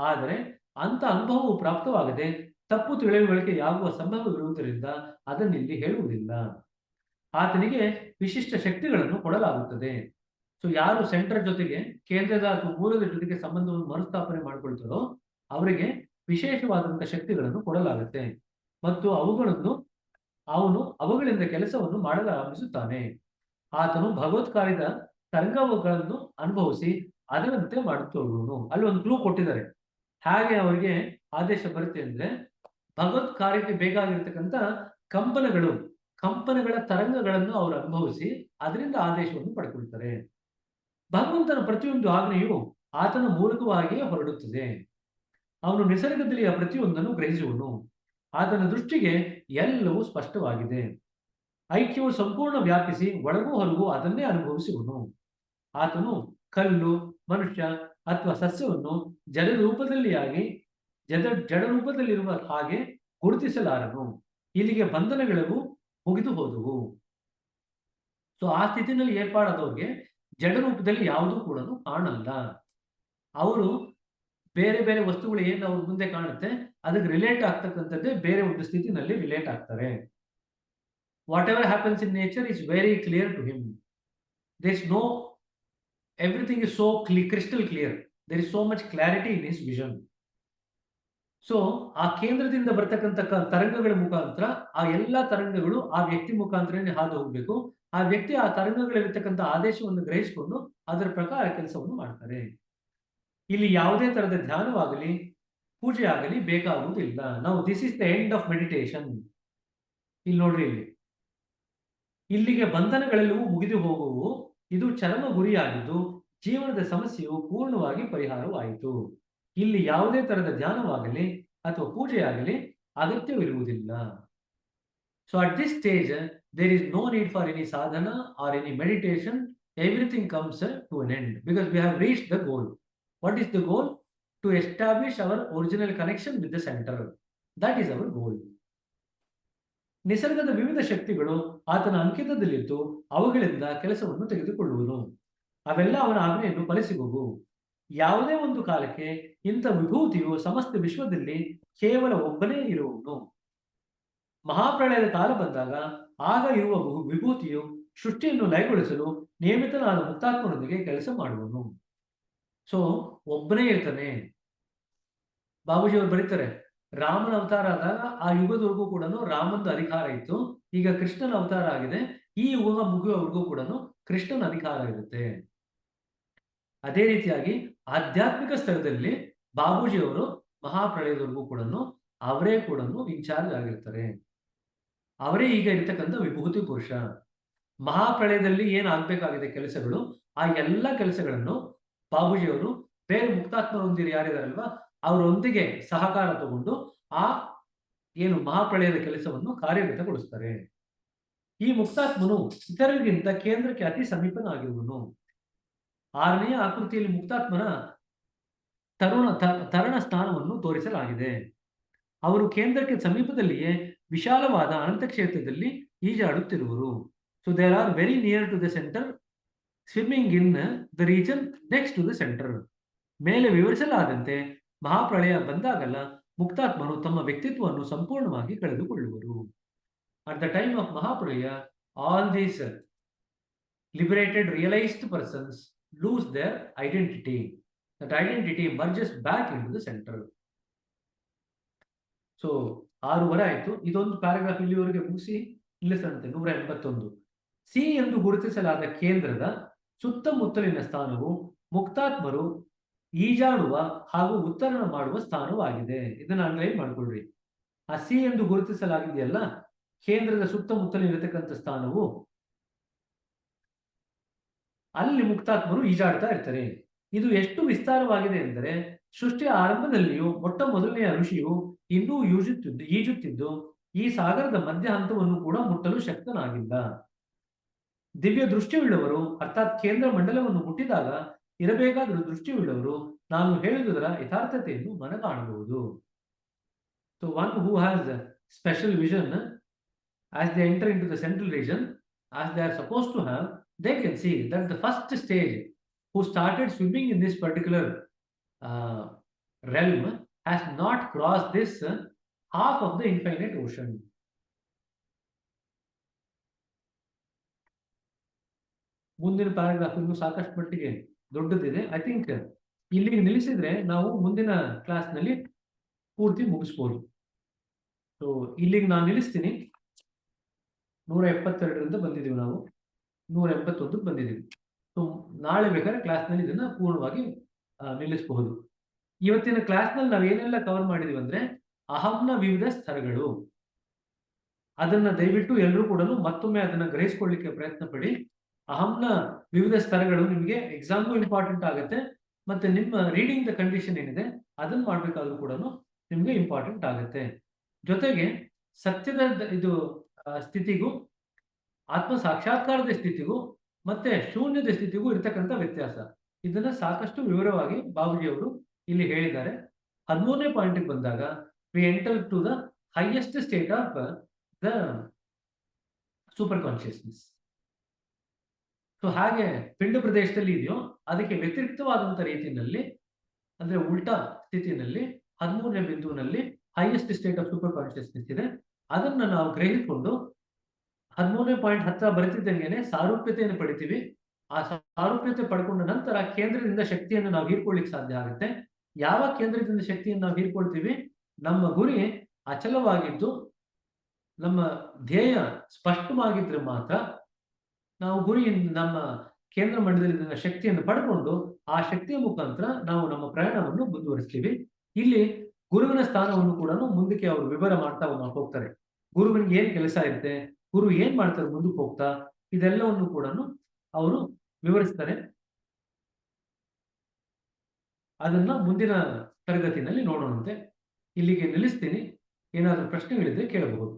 ಆದರೆ ಅಂತ ಅನುಭವವು ಪ್ರಾಪ್ತವಾಗದೆ ತಪ್ಪು ತಿಳಿವಳಿಕೆಯಾಗುವ ಸಂಭವವಿರುವುದರಿಂದ ಅದನ್ನಿಲ್ಲಿ ಹೇಳುವುದಿಲ್ಲ. ಆತನಿಗೆ ವಿಶಿಷ್ಟ ಶಕ್ತಿಗಳನ್ನು ಕೊಡಲಾಗುತ್ತದೆ. ಸೊ ಯಾರು ಸೆಂಟರ್ ಜೊತೆಗೆ, ಕೇಂದ್ರದ ಅಥವಾ ಮೂಲದ ಜೊತೆಗೆ ಸಂಬಂಧವನ್ನು ಮರುಸ್ಥಾಪನೆ ಮಾಡಿಕೊಳ್ತಾರೋ ಅವರಿಗೆ ವಿಶೇಷವಾದಂತಹ ಶಕ್ತಿಗಳನ್ನು ಕೊಡಲಾಗುತ್ತೆ ಮತ್ತು ಅವನು ಅವುಗಳಿಂದ ಕೆಲಸವನ್ನು ಮಾಡಲು ಆರಂಭಿಸುತ್ತಾನೆ. ಆತನು ಭಗವತ್ಕಾರ್ಯದ ತರಂಗಗಳನ್ನು ಅನುಭವಿಸಿ ಅದರಂತೆ ಮಾಡುತ್ತಿರುವನು. ಅಲ್ಲಿ ಒಂದು ಕ್ಲೂ ಕೊಟ್ಟಿದ್ದಾರೆ ಹಾಗೆ ಅವರಿಗೆ ಆದೇಶ ಬರುತ್ತೆ ಅಂದ್ರೆ ಭಗವತ್ ಕಾರ್ಯಕ್ಕೆ ಬೇಕಾಗಿರ್ತಕ್ಕಂಥ ಕಂಪನಗಳ ತರಂಗಗಳನ್ನು ಅವರು ಅನುಭವಿಸಿ ಅದರಿಂದ ಆದೇಶವನ್ನು ಪಡ್ಕೊಳ್ತಾರೆ. ಭಗವಂತನ ಪ್ರತಿಯೊಂದು ಆಜ್ಞೆಯು ಆತನ ಮೂಲಕವಾಗಿಯೇ ಹೊರಡುತ್ತದೆ. ಅವನು ನಿಸರ್ಗದಲ್ಲಿ ಆ ಪ್ರತಿಯೊಂದನ್ನು ಗ್ರಹಿಸುವನು. ಆತನ ದೃಷ್ಟಿಗೆ ಎಲ್ಲವೂ ಸ್ಪಷ್ಟವಾಗಿದೆ. ಐಕ್ಯವು ಸಂಪೂರ್ಣ ವ್ಯಾಪಿಸಿ ಒಳಗೂ ಹೊರಗೂ ಅದನ್ನೇ ಅನುಭವಿಸುವನು. ಆತನು ಕಲ್ಲು, ಮನುಷ್ಯ ಅಥವಾ ಸಸ್ಯವನ್ನು ಜಡ ರೂಪದಲ್ಲಿರುವ ಹಾಗೆ ಗುರುತಿಸಲಾರನು. ಇಲ್ಲಿಗೆ ಬಂಧನಗಳು ಮುಗಿದು ಹೋದವು. ಸೊ ಆ ಸ್ಥಿತಿನಲ್ಲಿ ಏರ್ಪಾಡಾದವ್ರಿಗೆ ಜಡ ರೂಪದಲ್ಲಿ ಯಾವುದೂ ಕೂಡ ಕಾಣಲ್ಲ. ಅವರು ಬೇರೆ ಬೇರೆ ವಸ್ತುಗಳು ಏನು ಅವ್ರ ಮುಂದೆ ಕಾಣುತ್ತೆ ಅದಕ್ಕೆ ರಿಲೇಟ್ ಆಗ್ತಕ್ಕಂಥದ್ದೇ ಬೇರೆ ಒಂದು ಸ್ಥಿತಿನಲ್ಲಿ ರಿಲೇಟ್ ಆಗ್ತಾರೆ. Whatever happens in nature is very clear to him. Everything is so crystal clear. There is so much clarity in his vision. So ಆ ಕೇಂದ್ರದಿಂದ ಬರ್ತಕ್ಕಂಥ ತರಂಗಗಳ ಮುಖಾಂತರ ಆ ಎಲ್ಲಾ ತರಂಗಗಳು ಆ ವ್ಯಕ್ತಿ ಮುಖಾಂತರನೇ ಹಾದು ಹೋಗ್ಬೇಕು. ಆ ವ್ಯಕ್ತಿ ಆ ತರಂಗಗಳಿರ್ತಕ್ಕಂಥ ಆದೇಶವನ್ನು ಗ್ರಹಿಸಿಕೊಂಡು ಅದರ ಪ್ರಕಾರ ಕೆಲಸವನ್ನು ಮಾಡ್ತಾರೆ. ಇಲ್ಲಿ ಯಾವುದೇ ತರದ ಧ್ಯಾನವಾಗಲಿ ಪೂಜೆ ಆಗಲಿ ಬೇಕಾಗುವುದಿಲ್ಲ. ನಾವು this is the end of meditation. ಇಲ್ಲಿ ನೋಡ್ರಿ, ಇಲ್ಲಿಗೆ ಬಂಧನಗಳೆಲ್ಲವೂ ಮುಗಿದು ಹೋಗುವು. ಇದು ಚರಮ ಗುರಿಯಾಗಿದ್ದು ಜೀವನದ ಸಮಸ್ಯೆಯು ಪೂರ್ಣವಾಗಿ ಪರಿಹಾರವಾಯಿತು. ಇಲ್ಲಿ ಯಾವುದೇ ತರದ ಧ್ಯಾನವಾಗಲಿ ಅಥವಾ ಪೂಜೆಯಾಗಲಿ ಅಗತ್ಯವಿರುವುದಿಲ್ಲ. So at this stage there is no need for any sadhana or any meditation. Everything comes to an end because we have reached the goal. What is the goal? To establish our original connection with the centre. That is our goal. ನಿಸರ್ಗದ ವಿವಿಧ ಶಕ್ತಿಗಳು ಆತನ ಅಂಕಿತದಲ್ಲಿದ್ದು ಅವುಗಳಿಂದ ಕೆಲಸವನ್ನು ತೆಗೆದುಕೊಳ್ಳುವನು. ಅವೆಲ್ಲ ಅವನ ಆಜ್ಞೆಯನ್ನು ಫಲಿಸುವವು. ಯಾವುದೇ ಒಂದು ಕಾಲಕ್ಕೆ ಇಂಥ ವಿಭೂತಿಯು ಸಮಸ್ತ ವಿಶ್ವದಲ್ಲಿ ಕೇವಲ ಒಬ್ಬನೇ ಇರುವನು. ಮಹಾಪ್ರಳಯದ ಕಾಲ ಬಂದಾಗ ಆಗ ಇರುವ ವಿಭೂತಿಯು ಸೃಷ್ಟಿಯನ್ನು ಲಯಗೊಳಿಸಲು ನೇಮಿತನಾದ ಮುಕ್ತಾತ್ಮನೊಂದಿಗೆ ಕೆಲಸ ಮಾಡುವನು. ಸೊ ಒಬ್ಬನೇ ಇರ್ತಾನೆ. ಬಾಬೂಜಿ ಅವರು ಬರೀತಾರೆ, ರಾಮನ ಅವತಾರ ಆದಾಗ ಆ ಯುಗದವರೆಗೂ ಕೂಡ ರಾಮಂದು ಅಧಿಕಾರ ಇತ್ತು. ಈಗ ಕೃಷ್ಣನ ಅವತಾರ ಆಗಿದೆ. ಈ ಯುಗ ಮುಗಿಯುವವರೆಗೂ ಕೂಡ ಕೃಷ್ಣನ ಅಧಿಕಾರ ಇರುತ್ತೆ. ಅದೇ ರೀತಿಯಾಗಿ ಆಧ್ಯಾತ್ಮಿಕ ಸ್ಥಳದಲ್ಲಿ ಬಾಬೂಜಿಯವರು ಮಹಾಪ್ರಳಯದವರೆಗೂ ಕೂಡ ಅವರೇ ಕೂಡ ಇನ್ಚಾರ್ಜ್ ಆಗಿರ್ತಾರೆ. ಅವರೇ ಈಗ ಇರ್ತಕ್ಕಂಥ ವಿಭೂತಿ ಪುರುಷ. ಮಹಾಪ್ರಳಯದಲ್ಲಿ ಏನಾಗಬೇಕಾಗಿದೆ ಕೆಲಸಗಳು, ಆ ಎಲ್ಲ ಕೆಲಸಗಳನ್ನು ಬಾಬೂಜಿಯವರು ಬೇರೆ ಮುಕ್ತಾತ್ಮರೊಂದಿಗೆ ಯಾರಿದಾರಲ್ವಾ ಅವರೊಂದಿಗೆ ಸಹಕಾರ ತಗೊಂಡು ಆ ಏನು ಮಹಾಪ್ರಳಯದ ಕೆಲಸವನ್ನು ಕಾರ್ಯಗತಗೊಳಿಸ್ತಾರೆ. ಈ ಮುಕ್ತಾತ್ಮನು ಇತರರಿಗಿಂತ ಕೇಂದ್ರಕ್ಕೆ ಅತಿ ಸಮೀಪನಾಗಿರುವನು. 6ನೇ ಆಕೃತಿಯಲ್ಲಿ ಮುಕ್ತಾತ್ಮನ ತರಣ ಸ್ಥಾನವನ್ನು ತೋರಿಸಲಾಗಿದೆ. ಅವರು ಕೇಂದ್ರಕ್ಕೆ ಸಮೀಪದಲ್ಲಿಯೇ ವಿಶಾಲವಾದ ಅನಂತ ಕ್ಷೇತ್ರದಲ್ಲಿ ಈಜಾಡುತ್ತಿರುವರು. So there are very near to the centre, swimming in the region next to the centre. ಮೇಲೆ ವಿವರಿಸಲಾದಂತೆ ಮಹಾಪ್ರಳಯ ಬಂದಾಗಲ್ಲ ಮುಕ್ತಾತ್ಮರು ತಮ್ಮ ವ್ಯಕ್ತಿತ್ವವನ್ನು ಸಂಪೂರ್ಣವಾಗಿ ಕಳೆದುಕೊಳ್ಳುವರು. ಅಟ್ ದ ಟೈಮ್ ಆಫ್ ಮಹಾಪ್ರಳಯ all these liberated realized persons lose their identity. That identity merges back into the center. So 6 ಆಯ್ತು. ಇದೊಂದು ಪ್ಯಾರಾಗ್ರಾಫ್ ಇಲ್ಲಿವರೆಗೆ ಮುಗಿಸಿ ನಿಲ್ಲಿಸಂತೆ. 181. ಸಿ ಎಂದು ಗುರುತಿಸಲಾದ ಕೇಂದ್ರದ ಸುತ್ತಮುತ್ತಲಿನ ಸ್ಥಾನವು ಮುಕ್ತಾತ್ಮರು ಈಜಾಡುವ ಹಾಗೂ ಉತ್ತರಣ ಮಾಡುವ ಸ್ಥಾನವಾಗಿದೆ. ಇದನ್ನ ಅಂಡರ್ಲೈನ್ ಮಾಡ್ಕೊಳ್ರಿ. ಆ ಸಿ ಎಂದು ಗುರುತಿಸಲಾಗಿದೆಯಲ್ಲ, ಕೇಂದ್ರದ ಸುತ್ತಮುತ್ತಲಿರತಕ್ಕಂಥ ಸ್ಥಾನವು ಅಲ್ಲಿ ಮುಕ್ತಾತ್ಮರು ಈಜಾಡ್ತಾ ಇರ್ತಾರೆ. ಇದು ಎಷ್ಟು ವಿಸ್ತಾರವಾಗಿದೆ ಎಂದರೆ ಸೃಷ್ಟಿಯ ಆರಂಭದಲ್ಲಿಯೂ ಮೊಟ್ಟ ಮೊದಲನೆಯ ಋಷಿಯು ಇನ್ನೂ ಈಜುತ್ತಿದ್ದು ಈ ಸಾಗರದ ಮಧ್ಯ ಹಂತವನ್ನು ಕೂಡ ಮುಟ್ಟಲು ಶಕ್ತನಾಗಿಲ್ಲ. ದಿವ್ಯ ದೃಷ್ಟಿಯುಳ್ಳವರು ಅರ್ಥಾತ್ ಕೇಂದ್ರ ಮಂಡಲವನ್ನು ಮುಟ್ಟಿದಾಗ ಇರಬೇಕಾದ ದೃಷ್ಟಿಯುಳ್ಳವರು ನಾನು ಹೇಳುವುದರ ಯಥಾರ್ಥತೆಯನ್ನು ಮನಗಾಣಬಹುದು. So one who has special vision, as they enter into the central region, as they are supposed to have, they can see that the first stage who started swimming in this particular uh, realm has not crossed this half of the infinite ocean. ಮುಂದಿನ paragraph ಇನ್ನು ಸಾಕಷ್ಟು ಮಟ್ಟಿಗೆ ದೊಡ್ಡದಿದೆ. I think ಇಲ್ಲಿಗೆ ನಿಲ್ಲಿಸಿದ್ರೆ ನಾವು ಮುಂದಿನ ಕ್ಲಾಸ್ನಲ್ಲಿ ಪೂರ್ತಿ ಮುಗಿಸ್ಬೋದು. ಸೊ ಇಲ್ಲಿಗೆ ನಾನು ನಿಲ್ಲಿಸ್ತೀನಿ. 172ರಿಂದ ಬಂದಿದ್ದೀವಿ, ನಾವು 181 ಬಂದಿದ್ದೀವಿ. ಸೊ ನಾಳೆ ಬೇಕಾದ್ರೆ ಕ್ಲಾಸ್ನಲ್ಲಿ ಇದನ್ನ ಪೂರ್ಣವಾಗಿ ನಿಲ್ಲಿಸಬಹುದು. ಇವತ್ತಿನ ಕ್ಲಾಸ್ನಲ್ಲಿ ನಾವು ಏನೆಲ್ಲ ಕವರ್ ಮಾಡಿದೀವಿ ಅಂದ್ರೆ, ಅಹಂನ ವಿವಿಧ ಸ್ತರಗಳು. ಅದನ್ನ ದಯವಿಟ್ಟು ಎಲ್ಲರೂ ಕೂಡ ಮತ್ತೊಮ್ಮೆ ಅದನ್ನ ಗ್ರಹಿಸ್ಕೊಳ್ಳಿಕ್ಕೆ ಪ್ರಯತ್ನ ಪಡಿ. ಅಹಂನ ವಿವಿಧ ಸ್ತರಗಳು ನಿಮಗೆ ಎಕ್ಸಾಮ್ಗೂ ಇಂಪಾರ್ಟೆಂಟ್ ಆಗುತ್ತೆ, ಮತ್ತೆ ನಿಮ್ಮ ರೀಡಿಂಗ್ ದ ಕಂಡೀಷನ್ ಏನಿದೆ ಅದನ್ನ ಮಾಡ್ಬೇಕಾದ್ರೂ ಕೂಡ ನಿಮ್ಗೆ ಇಂಪಾರ್ಟೆಂಟ್ ಆಗುತ್ತೆ. ಜೊತೆಗೆ ಸತ್ಯದ ಇದು ಸ್ಥಿತಿಗೂ ಆತ್ಮ ಸಾಕ್ಷಾತ್ಕಾರದ ಸ್ಥಿತಿಗೂ ಮತ್ತೆ ಶೂನ್ಯದ ಸ್ಥಿತಿಗೂ ಇರ್ತಕ್ಕಂಥ ವ್ಯತ್ಯಾಸ, ಇದನ್ನ ಸಾಕಷ್ಟು ವಿವರವಾಗಿ ಬಾಬುಜಿ ಅವರು ಇಲ್ಲಿ ಹೇಳಿದ್ದಾರೆ. 13ನೇ ಪಾಯಿಂಟ್ ಬಂದಾಗ, we enter to the highest state of the superconsciousness. So ಹಾಗೆ ಪಿಂಡ ಪ್ರದೇಶದಲ್ಲಿ ಇದೆಯೋ ಅದಕ್ಕೆ ವ್ಯತಿರಿಕ್ತವಾದಂಥ ರೀತಿಯಲ್ಲಿ, ಅಂದ್ರೆ ಉಲ್ಟಾ ಸ್ಥಿತಿನಲ್ಲಿ 13ನೇ ಬಿಂದುವಿನಲ್ಲಿ highest state of super consciousness ಇದೆ. ಅದನ್ನ ನಾವು ಗ್ರಹಿಸಿಕೊಂಡು 13ನೇ ಪಾಯಿಂಟ್ ಹತ್ರ ಬರೆತಿದ್ದಂಗೆನೆ ಸಾರೂಪ್ಯತೆಯನ್ನು ಪಡಿತೀವಿ. ಆ ಸಾರೂಪ್ಯತೆ ಪಡ್ಕೊಂಡ ನಂತರ ಕೇಂದ್ರದಿಂದ ಶಕ್ತಿಯನ್ನು ನಾವು ಹೀರ್ಕೊಳ್ಳಿಕ್ಕೆ ಸಾಧ್ಯ ಆಗುತ್ತೆ. ಯಾವ ಕೇಂದ್ರದಿಂದ ಶಕ್ತಿಯನ್ನು ನಾವು ಹೀರ್ಕೊಳ್ತೀವಿ, ನಮ್ಮ ಗುರಿ ಅಚಲವಾಗಿದ್ದು ನಮ್ಮ ಧ್ಯೇಯ ಸ್ಪಷ್ಟವಾಗಿದ್ರೆ ಮಾತ್ರ ನಾವು ಗುರಿಯಿಂದ ನಮ್ಮ ಕೇಂದ್ರ ಮಂಡಲದಿಂದ ಶಕ್ತಿಯನ್ನು ಪಡ್ಕೊಂಡು ಆ ಶಕ್ತಿಯ ಮುಖಾಂತರ ನಾವು ನಮ್ಮ ಪ್ರಯಾಣವನ್ನು ಮುಂದುವರಿಸ್ತೀವಿ. ಇಲ್ಲಿ ಗುರುವಿನ ಸ್ಥಾನವನ್ನು ಕೂಡ ಮುಂದಕ್ಕೆ ಅವರು ವಿವರ ಮಾಡ್ತಾ ಹೋಗ್ತಾರೆ. ಗುರುವಿನಿಗೆ ಏನ್ ಕೆಲಸ ಇರುತ್ತೆ, ಗುರು ಏನ್ ಮಾಡ್ತಾರೆ ಮುಂದಕ್ಕೆ ಹೋಗ್ತಾ, ಇದೆಲ್ಲವನ್ನು ಕೂಡ ಅವರು ವಿವರಿಸ್ತಾರೆ. ಅದನ್ನ ಮುಂದಿನ ತರಗತಿನಲ್ಲಿ ನೋಡೋಣಂತೆ. ಇಲ್ಲಿಗೆ ನಿಲ್ಲಿಸ್ತೀನಿ. ಏನಾದರೂ ಪ್ರಶ್ನೆಗಳಿದ್ರೆ ಕೇಳಬಹುದು.